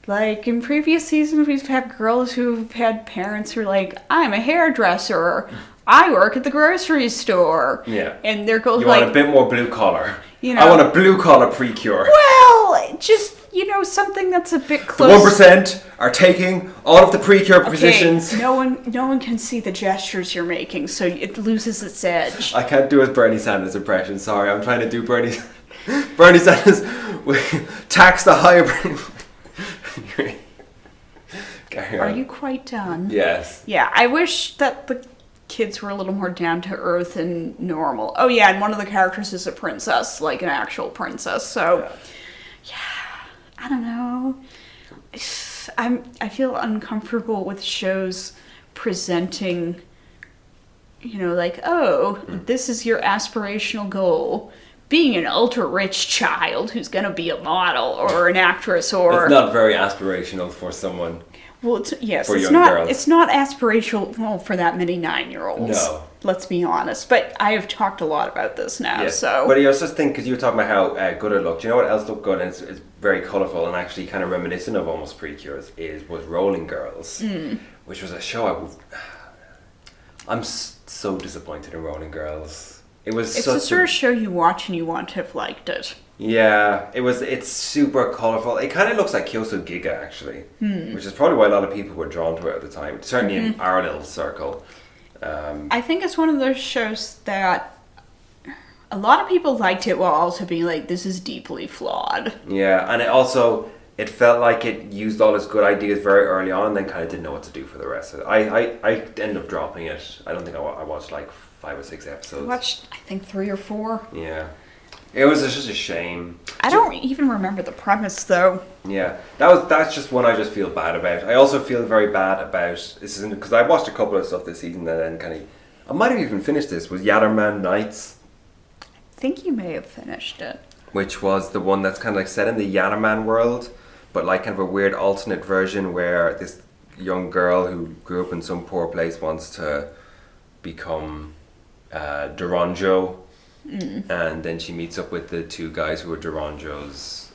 Like, in previous seasons, we've had girls who've had parents who are like, I'm a hairdresser. I work at the grocery store. Yeah. And their girls you like... want a bit more blue collar. I want a blue collar Precure. Well, just... something that's a bit close. The 1% are taking all of the Precure positions. No one can see the gestures you're making, so it loses its edge. I can't do a Bernie Sanders impression. Sorry, I'm trying to do Bernie Sanders. Tax the higher. Are you quite done? Yes. Yeah, I wish that the kids were a little more down to earth and normal. Oh yeah, and one of the characters is a princess, like an actual princess. So, yeah. I don't know. I feel uncomfortable with shows presenting, like, oh, this is your aspirational goal. Being an ultra-rich child who's going to be a model or an actress or... It's not very aspirational for someone. Well, it's young not. girls. It's not aspirational for that many 9-year-olds. No. Let's be honest. But I have talked a lot about this now. Yes. So. But I was just thinking, because you were talking about how good it looked. You know what else looked good and it's very colourful and actually kind of reminiscent of almost Precures was Rolling Girls, which was a show I'm so disappointed in Rolling Girls. It's the sort of show you watch and you want to have liked it. Yeah, it's super colourful. It kind of looks like Kyoso Giga, actually, which is probably why a lot of people were drawn to it at the time. Certainly in our little circle. I think it's one of those shows that A lot of people liked it while also being like, this is deeply flawed. Yeah, and it felt like it used all its good ideas very early on and then kind of didn't know what to do for the rest of it. I ended up dropping it. I don't think I watched like 5 or 6 episodes. I watched, I think, 3 or 4. Yeah. It was just a shame. I don't even remember the premise, though. Yeah, that's just one I just feel bad about. I also feel very bad about this isn't because I watched a couple of stuff this season and then kind of I might have even finished this was Yatterman Nights. I think you may have finished it. Which was the one that's kind of like set in the Yatterman world, but like kind of a weird alternate version where this young girl who grew up in some poor place wants to become Duranjo. And then she meets up with the 2 guys who are Duranjo's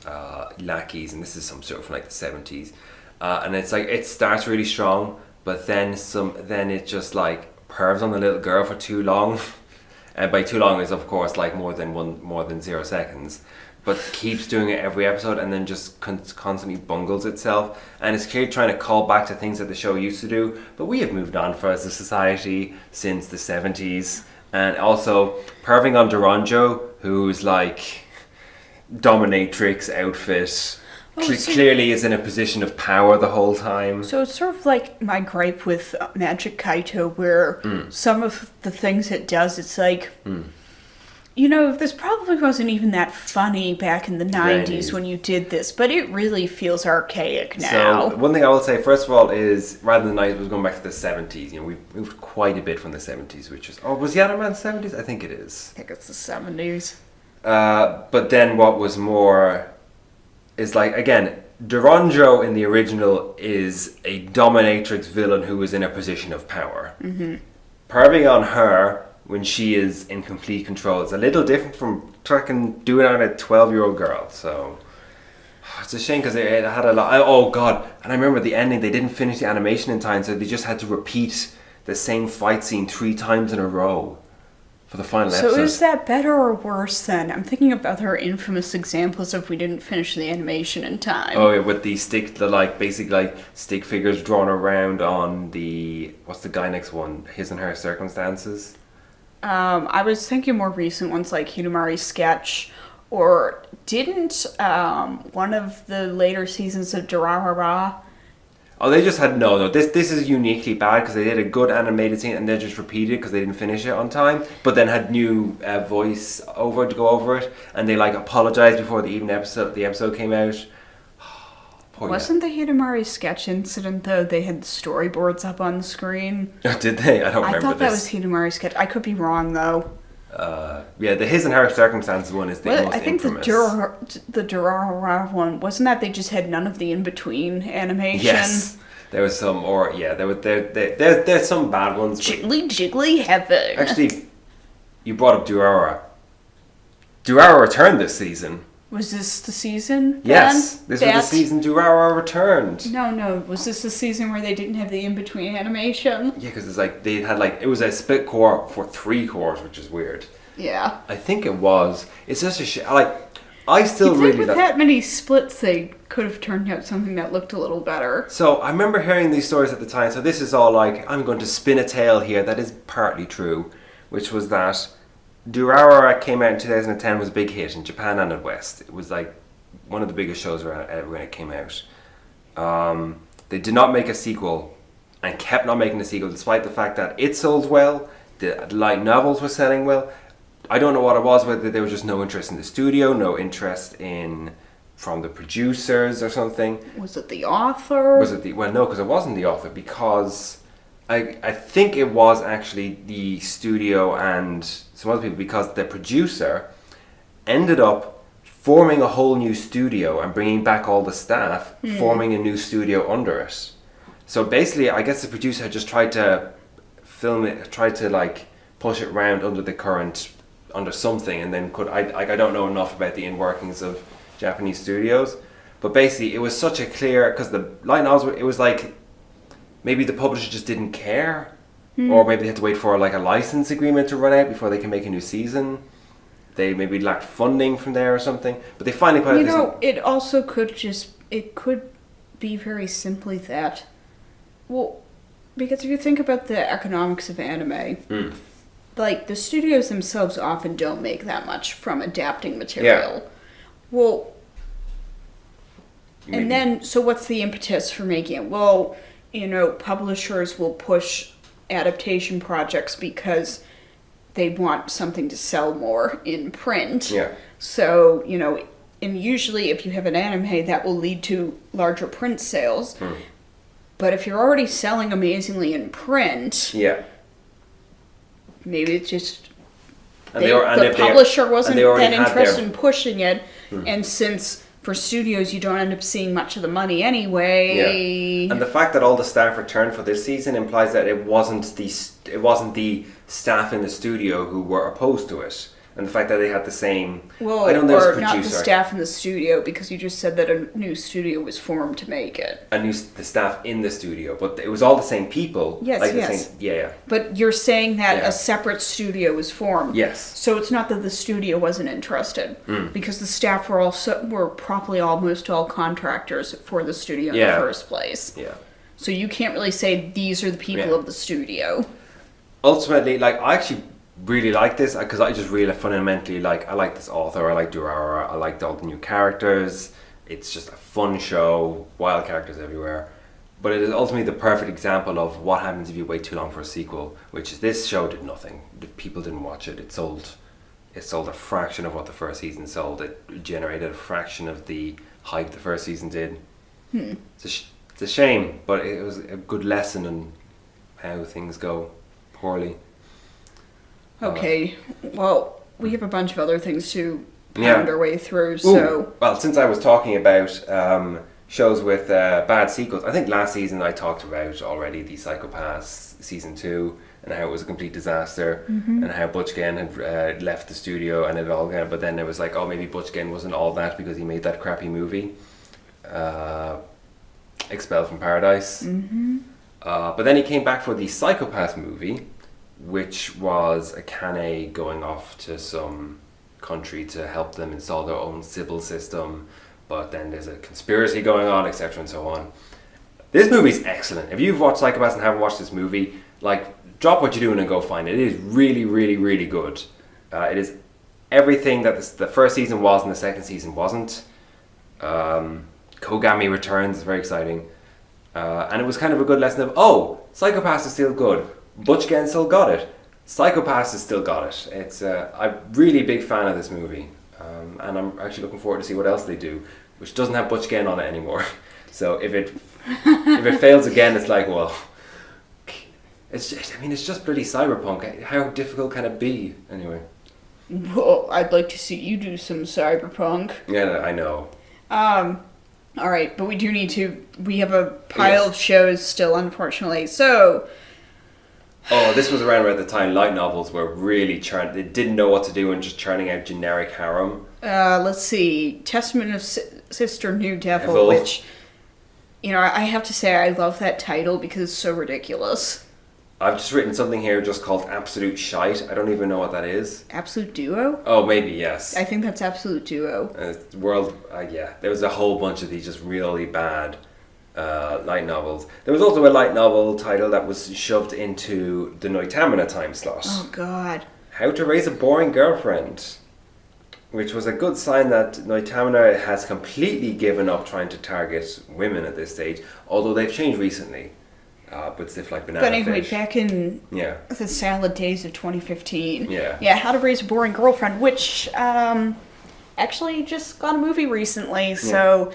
lackeys, and this is some sort from like the 70s. And it's like it starts really strong, but then it just like pervs on the little girl for too long. And by too long is of course like more than 0 seconds. But keeps doing it every episode and then just constantly bungles itself. And it's clearly trying to call back to things that the show used to do. But we have moved on for as a society since the 70s. And also, perving on Duranjo, who's like dominatrix outfit, clearly is in a position of power the whole time. So it's sort of like my gripe with Magic Kaito, where some of the things it does, it's like, you know, this probably wasn't even that funny back in the 90s when you did this, but it really feels archaic now. So one thing I will say, first of all, is rather than the 90s, was going back to the 70s. You know, we've moved quite a bit from the 70s, which is... Oh, was Yatterman 70s? I think it is. I think it's the 70s. But then what was more... is like, again, Duranjo in the original is a dominatrix villain who is in a position of power. Perving on her when she is in complete control is a little different from fucking doing it on a 12-year-old girl. So it's a shame because it had a lot. Oh god! And I remember the ending. They didn't finish the animation in time, so they just had to repeat the same fight scene 3 times in a row for the final episode. So is that better or worse then? I'm thinking of other infamous examples of we didn't finish the animation in time. Oh yeah, with the basic stick figures drawn around on the what's the guy next one? His and Her Circumstances. I was thinking more recent ones like Hidamari Sketch, or didn't one of the later seasons of Durarara? Oh, they just had no. This is uniquely bad because they did a good animated scene and they just repeated because they didn't finish it on time. But then had new voice over to go over it, and they like apologized before the episode came out. Wasn't the Hidamari Sketch incident though? They had storyboards up on the screen. Did they? I don't remember. I thought that was Hidamari Sketch. I could be wrong though. Yeah, the His and Her Circumstances one is the most infamous. The Durarara one, wasn't that they just had none of the in-between animation? Yes. There was some, there's some bad ones. Jiggly heaven. Actually, you brought up Durarara. Durarara returned this season. Was this the season? Yes, this was the season Durarara returned. No. Was this the season where they didn't have the in-between animation? Yeah, because it's like they had it was a split core for 3 cores, which is weird. Yeah. I think it was. It's just a shit. I still really with that many splits, they could have turned out something that looked a little better. So I remember hearing these stories at the time. So this is all like I'm going to spin a tale here that is partly true, which was that Durarara came out in 2010, was a big hit in Japan and in the West. It was like one of the biggest shows around when it came out. They did not make a sequel and kept not making a sequel despite the fact that it sold well, the light novels were selling well. I don't know what it was, whether there was just no interest in the studio, no interest from the producers or something. Was it the author? Well, no, because it wasn't the author, because I think it was actually the studio and some other people, because the producer ended up forming a whole new studio and bringing back all the staff, forming a new studio under it. So basically, I guess the producer had just tried to film it, tried to push it around under something, and then I don't know enough about the inner workings of Japanese studios, but basically it was such a clear, because the light novels, it was like maybe the publisher just didn't care, or maybe they had to wait for a license agreement to run out before they can make a new season. They maybe lacked funding from there or something, but they finally put it. It also could be very simply that, well, because if you think about the economics of anime, like, the studios themselves often don't make that much from adapting material. Yeah. Well, Maybe. and then, so what's the impetus for making it? Well, publishers will push adaptation projects because they want something to sell more in print. Yeah. So, and usually if you have an anime, that will lead to larger print sales. But if you're already selling amazingly in print, Yeah. maybe it's just And the publisher wasn't that interested their- in pushing it. And since for studios you don't end up seeing much of the money anyway. Yeah. And the fact that all the staff returned for this season implies that it wasn't the staff in the studio who were opposed to it. And the fact that they had the same... Well, I don't know, or not the staff in the studio, because you just said that a new studio was formed to make it. The staff in the studio, but it was all the same people. Yes, like yes. The same, yeah. But you're saying that Yeah. a separate studio was formed. Yes. So it's not that the studio wasn't interested, because the staff were probably almost all contractors for the studio in the first place. Yeah. So you can't really say these are the people of the studio. Ultimately, I actually really like this because I just really fundamentally I like this author. I like Durara. I liked all the new characters. It's just a fun show, wild characters everywhere. But it is ultimately the perfect example of what happens if you wait too long for a sequel, which is this show did nothing. The people didn't watch it. It sold a fraction of what the first season sold. It generated a fraction of the hype the first season did. It's a shame, but it was a good lesson in how things go poorly. Okay, well, we have a bunch of other things to pound our way through, so... Ooh, well, since I was talking about shows with bad sequels, I think last season I talked about already the Psychopaths Season 2 and how it was a complete disaster and how Butch Gen had left the studio and it all kind of... But then it was like, oh, maybe Butch Gen wasn't all that because he made that crappy movie, Expelled from Paradise. But then he came back for the Psychopath movie, which was a Kane going off to some country to help them install their own Sybil system, but then there's a conspiracy going on, etc. and so on. This movie's excellent. If you've watched Psychopaths and haven't watched this movie, drop what you're doing and go find it. It is really, really, really good. It is everything that the first season was and the second season wasn't. Kogami returns, very exciting. And it was kind of a good lesson of, Psychopaths is still good. Butch Gen still got it. Psychopaths has still got it. It's I'm a really big fan of this movie, and I'm actually looking forward to see what else they do, which doesn't have Butch Gen on it anymore. So if it fails again, it's like, well, it's just bloody cyberpunk. How difficult can it be anyway? Well, I'd like to see you do some cyberpunk. Yeah, I know. All right, but we have a pile of shows still, unfortunately. So. Oh, this was around the time light novels were really they didn't know what to do and just churning out generic harem. Let's see. Testament of Sister New Devil, which, I have to say I love that title because it's so ridiculous. I've just written something here just called Absolute Shite. I don't even know what that is. Absolute Duo? Oh, maybe, yes. I think that's Absolute Duo. There was a whole bunch of these just really bad light novels. There was also a light novel title that was shoved into the Noitamina time slot. Oh, God. How to Raise a Boring Girlfriend, which was a good sign that Noitamina has completely given up trying to target women at this stage, although they've changed recently. But stuff like Banana But anyway, Fish. back in the salad days of 2015. Yeah, How to Raise a Boring Girlfriend, which actually just got a movie recently, so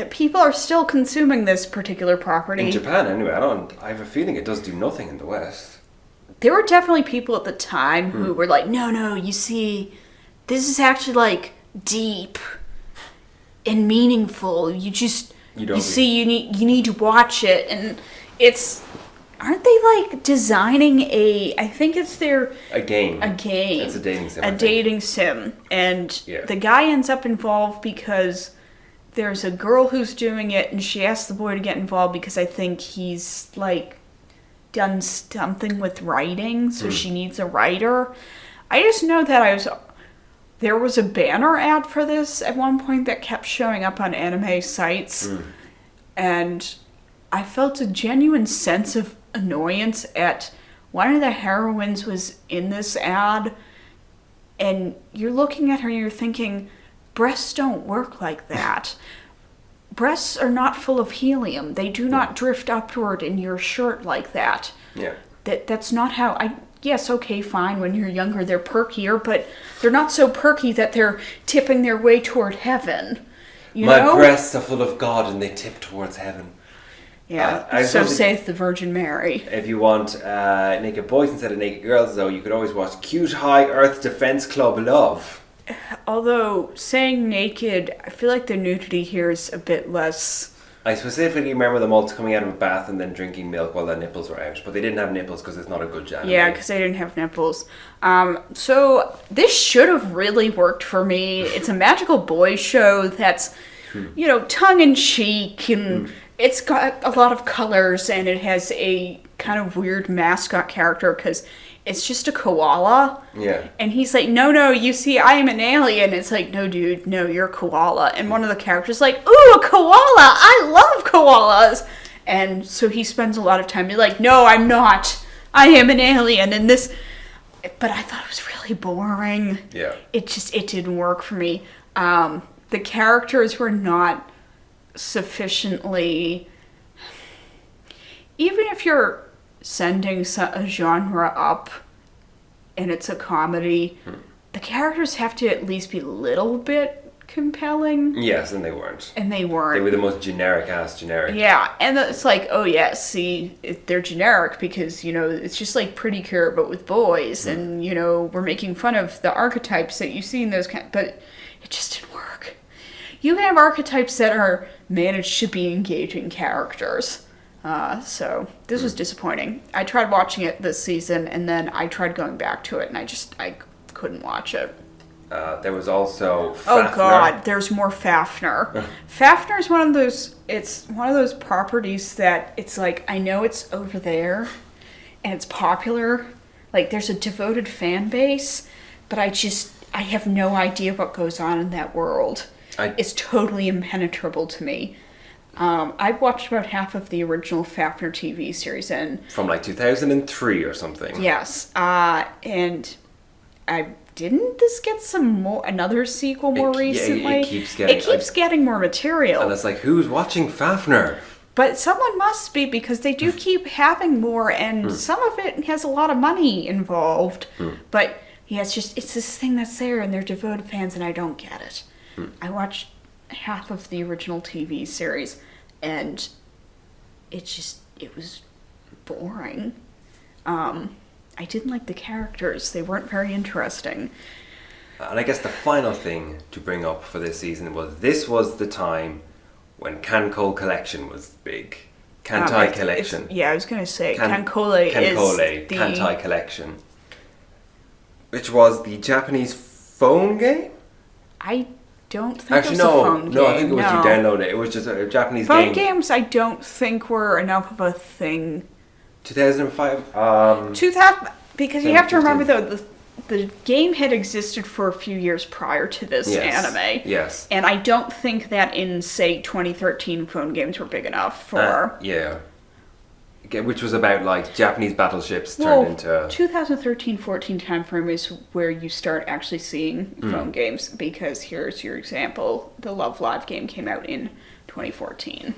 people are still consuming this particular property. In Japan, anyway. I have a feeling it does do nothing in the West. There were definitely people at the time who were like, no, you see, this is actually, deep and meaningful. You need to watch it, and aren't they designing I think it's a game. It's a dating sim. A dating sim, and the guy ends up involved because there's a girl who's doing it, and she asks the boy to get involved because I think he's done something with writing, so she needs a writer. I just know that there was a banner ad for this at one point that kept showing up on anime sites, and I felt a genuine sense of annoyance at one of the heroines was in this ad, and you're looking at her and you're thinking, breasts don't work like that. Breasts are not full of helium. They do not drift upward in your shirt like that. Yeah. That's not how yes, okay, fine, when you're younger they're perkier, but they're not so perky that they're tipping their way toward heaven. My breasts are full of God and they tip towards heaven. Yeah, so saith the Virgin Mary. If you want naked boys instead of naked girls, though, you could always watch Cute High Earth Defense Club Love. Although, saying naked, I feel like the nudity here is a bit less... I specifically remember them all coming out of a bath and then drinking milk while their nipples were out. But they didn't have nipples because it's not a good anime. Yeah, because they didn't have nipples. So, this should have really worked for me. It's a magical boy show that's, tongue-in-cheek, and it's got a lot of colors, and it has a kind of weird mascot character because it's just a koala. Yeah. And he's like, no, you see, I am an alien. It's like, no, dude, no, you're a koala. And one of the characters is like, ooh, a koala! I love koalas! And so he spends a lot of time being like, no, I'm not. I am an alien. And this... But I thought it was really boring. Yeah. It didn't work for me. The characters were not sufficiently... Even if you're sending a genre up and it's a comedy, the characters have to at least be a little bit compelling. Yes, and they weren't. They were the most generic. Yeah, and it's like, oh yeah, see, they're generic because, it's just like Precure but with boys, and, we're making fun of the archetypes that you see in those but it just didn't work. You have archetypes that are managed to be engaging characters. So this was disappointing. I tried watching it this season, and then I tried going back to it, and I couldn't watch it. There was also Fafner. Oh God, there's more Fafner. Fafner is one of those properties that it's like, I know it's over there, and it's popular. Like, there's a devoted fan base, but I have no idea what goes on in that world. It's totally impenetrable to me. I've watched about half of the original Fafner TV series, and from like 2003 or something. Yes, and didn't this get another sequel more recently? Yeah, it keeps getting more material. And it's like, who's watching Fafner? But someone must be, because they do keep having more, and some of it has a lot of money involved. But yeah, it's this thing that's there, and they're devoted fans, and I don't get it. I watched half of the original TV series, and it was boring. I didn't like the characters. They weren't very interesting. And I guess the final thing to bring up for this season was the time when Cancol Collection was big. Kantai Collection. I was going to say, Cancole is the... Kantai Collection. Which was the Japanese phone game? I don't think it was a phone game. No, I think it was you download it. It was just a Japanese game. Phone games, I don't think were enough of a thing. 2005? 2000, because you have to remember, though, the game had existed for a few years prior to this anime. Yes. And I don't think that in, say, 2013, phone games were big enough for... yeah. Which was about, like, Japanese battleships turned into... 2013-14 timeframe is where you start actually seeing phone games, because here's your example. The Love Live game came out in 2014.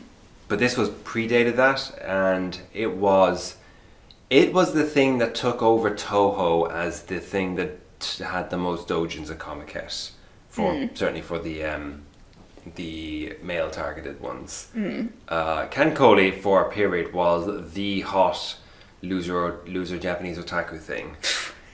But this was predated that, and it was the thing that took over Toho as the thing that had the most doujins at Comiket, certainly for the male targeted ones. Cancole for a period was the hot loser Japanese otaku thing.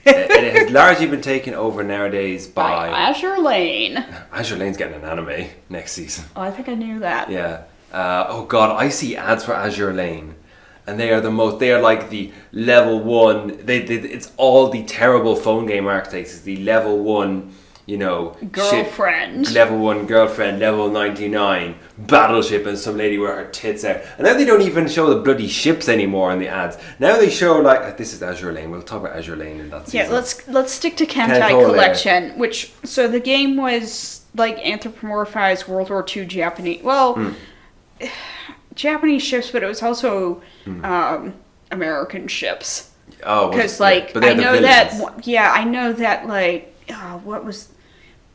And it has largely been taken over nowadays by Azure Lane. Azure Lane's getting an anime next season. Oh, I think I knew that. Yeah. Oh God, I see ads for Azure Lane, and they are like the level 1. It's all the terrible phone game archetypes. It's the level 1, girlfriend. Level 1 girlfriend, level 99 battleship, and some lady with her tits out. And now they don't even show the bloody ships anymore in the ads. Now they show this is Azure Lane. We'll talk about Azure Lane in that season. Yeah, let's stick to Kantai Collection, so the game was like anthropomorphized World War II Japanese. Well. Japanese ships, but it was also American ships. Oh, because but they're I the know villains. I know that what was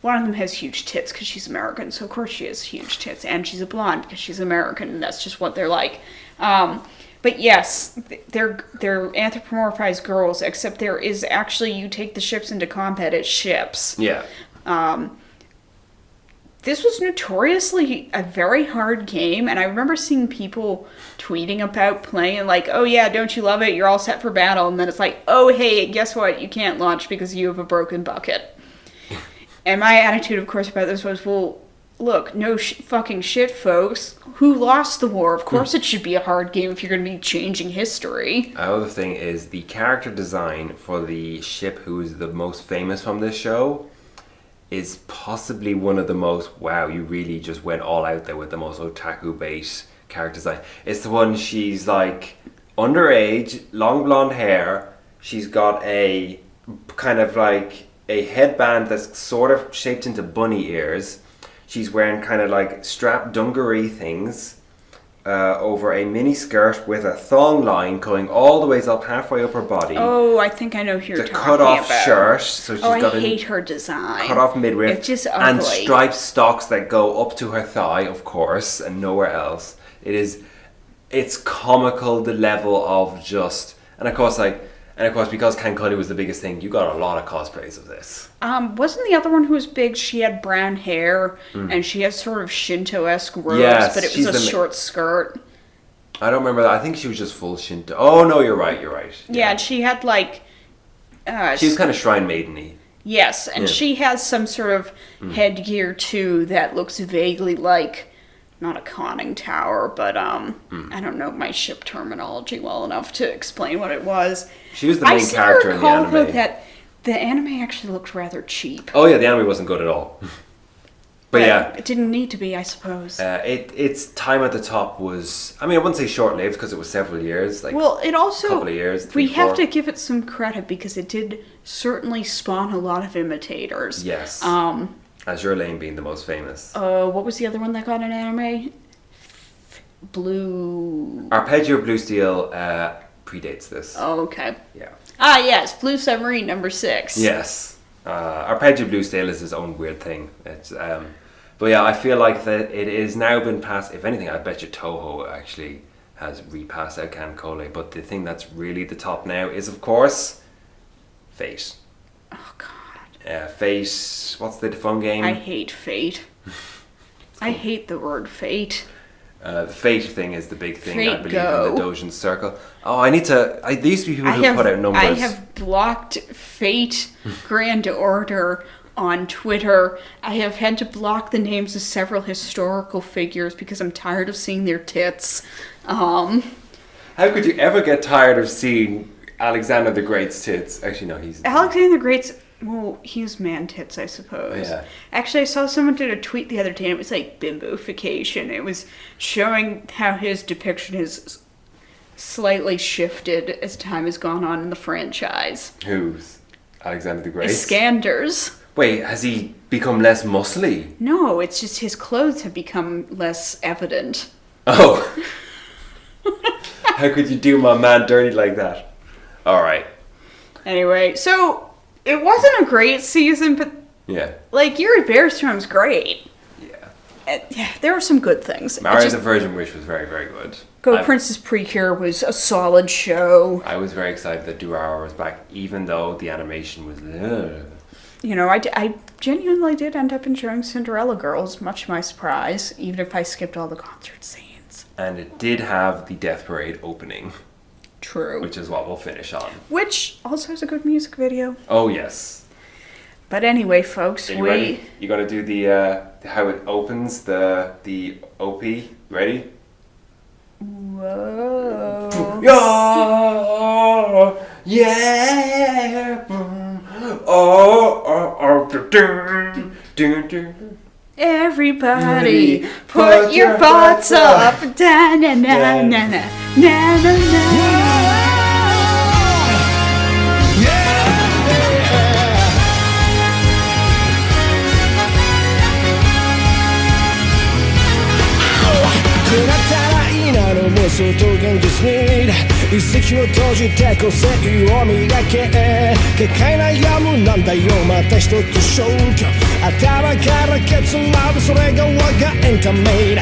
one of them has huge tits because she's American, so of course she has huge tits, and she's a blonde because she's American, and that's just what they're like. But yes, they're anthropomorphized girls, except there is actually, you take the ships into combat as ships. Yeah. This was notoriously a very hard game, and I remember seeing people tweeting about playing like, oh yeah, don't you love it? You're all set for battle. And then it's like, oh hey, guess what? You can't launch because you have a broken bucket. And my attitude, of course, about this was, well, look, no fucking shit, folks. Who lost the war? Of course it should be a hard game if you're going to be changing history. The other thing is the character design for the ship who is the most famous from this show is possibly one of the most, wow, you really just went all out there with the most otaku bait character design. It's the one, she's like underage, long blonde hair. She's got a kind of like a headband that's sort of shaped into bunny ears. She's wearing kind of like strap dungaree things over a mini skirt with a thong line going all the way up halfway up her body. Oh, I think I know who you're talking about. The cut-off shirt, so she's got I hate her design. Cut-off midriff, it's just ugly. and striped socks that go up to her thigh, of course, and nowhere else. It's comical, the level of just, and of course because Cancun was the biggest thing, you got a lot of cosplays of this. Wasn't the other one who was big? She had brown hair and she has sort of Shinto-esque robes, Yes, but it was a short skirt. I don't remember that. I think she was just full Shinto. Oh no, you're right. Yeah, and she had like. She was kind of shrine maiden-y. Yes, and she has some sort of headgear too that looks vaguely like. Not a conning tower, but I don't know my ship terminology well enough to explain what it was. She was the main character in the anime. Though, that the anime actually looked rather cheap. Oh yeah, the anime wasn't good at all. But yeah, it didn't need to be, I suppose. Its time at the top was, I mean, I wouldn't say short-lived because it was several years. Like, well, it also, a couple of years, we have to give it some credit because it did certainly spawn a lot of imitators. Yes. Azure Lane being the most famous. What was the other one that got an anime? Blue... Arpeggio Blue Steel predates this. Oh, okay. Yeah. Ah, yes, Blue Submarine #6. Yes. Arpeggio Blue Steel is his own weird thing. It's but yeah, I feel like that it is now been passed. If anything, I bet you Toho actually has repassed out Cancole. But the thing that's really the top now is, of course, Fate. Oh, God. Fate, what's the fun game? I hate Fate. I hate the word Fate. The Fate thing is the big thing, Fate I believe, Go. in the Dojin circle. Oh, there used to be people who put out numbers. I have blocked Fate Grand Order on Twitter. I have had to block the names of several historical figures because I'm tired of seeing their tits. How could you ever get tired of seeing Alexander the Great's tits? Actually, no, he's... Alexander the Great's... Well, he's man tits, I suppose. Yeah. Actually, I saw someone did a tweet the other day, and it was like bimbofication. It was showing how his depiction is slightly shifted as time has gone on in the franchise. Who's? Alexander the Great? Iskanders. Wait, has he become less muscly? No, it's just his clothes have become less evident. Oh. How could you do my man dirty like that? Alright. Anyway, so... It wasn't a great season, but yeah, like Yuri Bear Storm's great. Yeah, yeah, there were some good things. Mario the Virgin Wish was very, very good. Princess Precure was a solid show. I was very excited that Durara was back, even though the animation was. You know, I genuinely did end up enjoying Cinderella Girls, much to my surprise, even if I skipped all the concert scenes. And it did have the Death Parade opening. True. Which is what we'll finish on. Which also has a good music video. Oh, yes. But anyway, folks, ready? You gotta do the how it opens, the OP. Ready? Whoa. Yeah. Everybody, put your butts up. Da na na na na na na na.「妄想と現実に一石を閉じて個性を磨け結界悩むなんだよまた一つ消去頭からケツまでそれが我がエンタメだ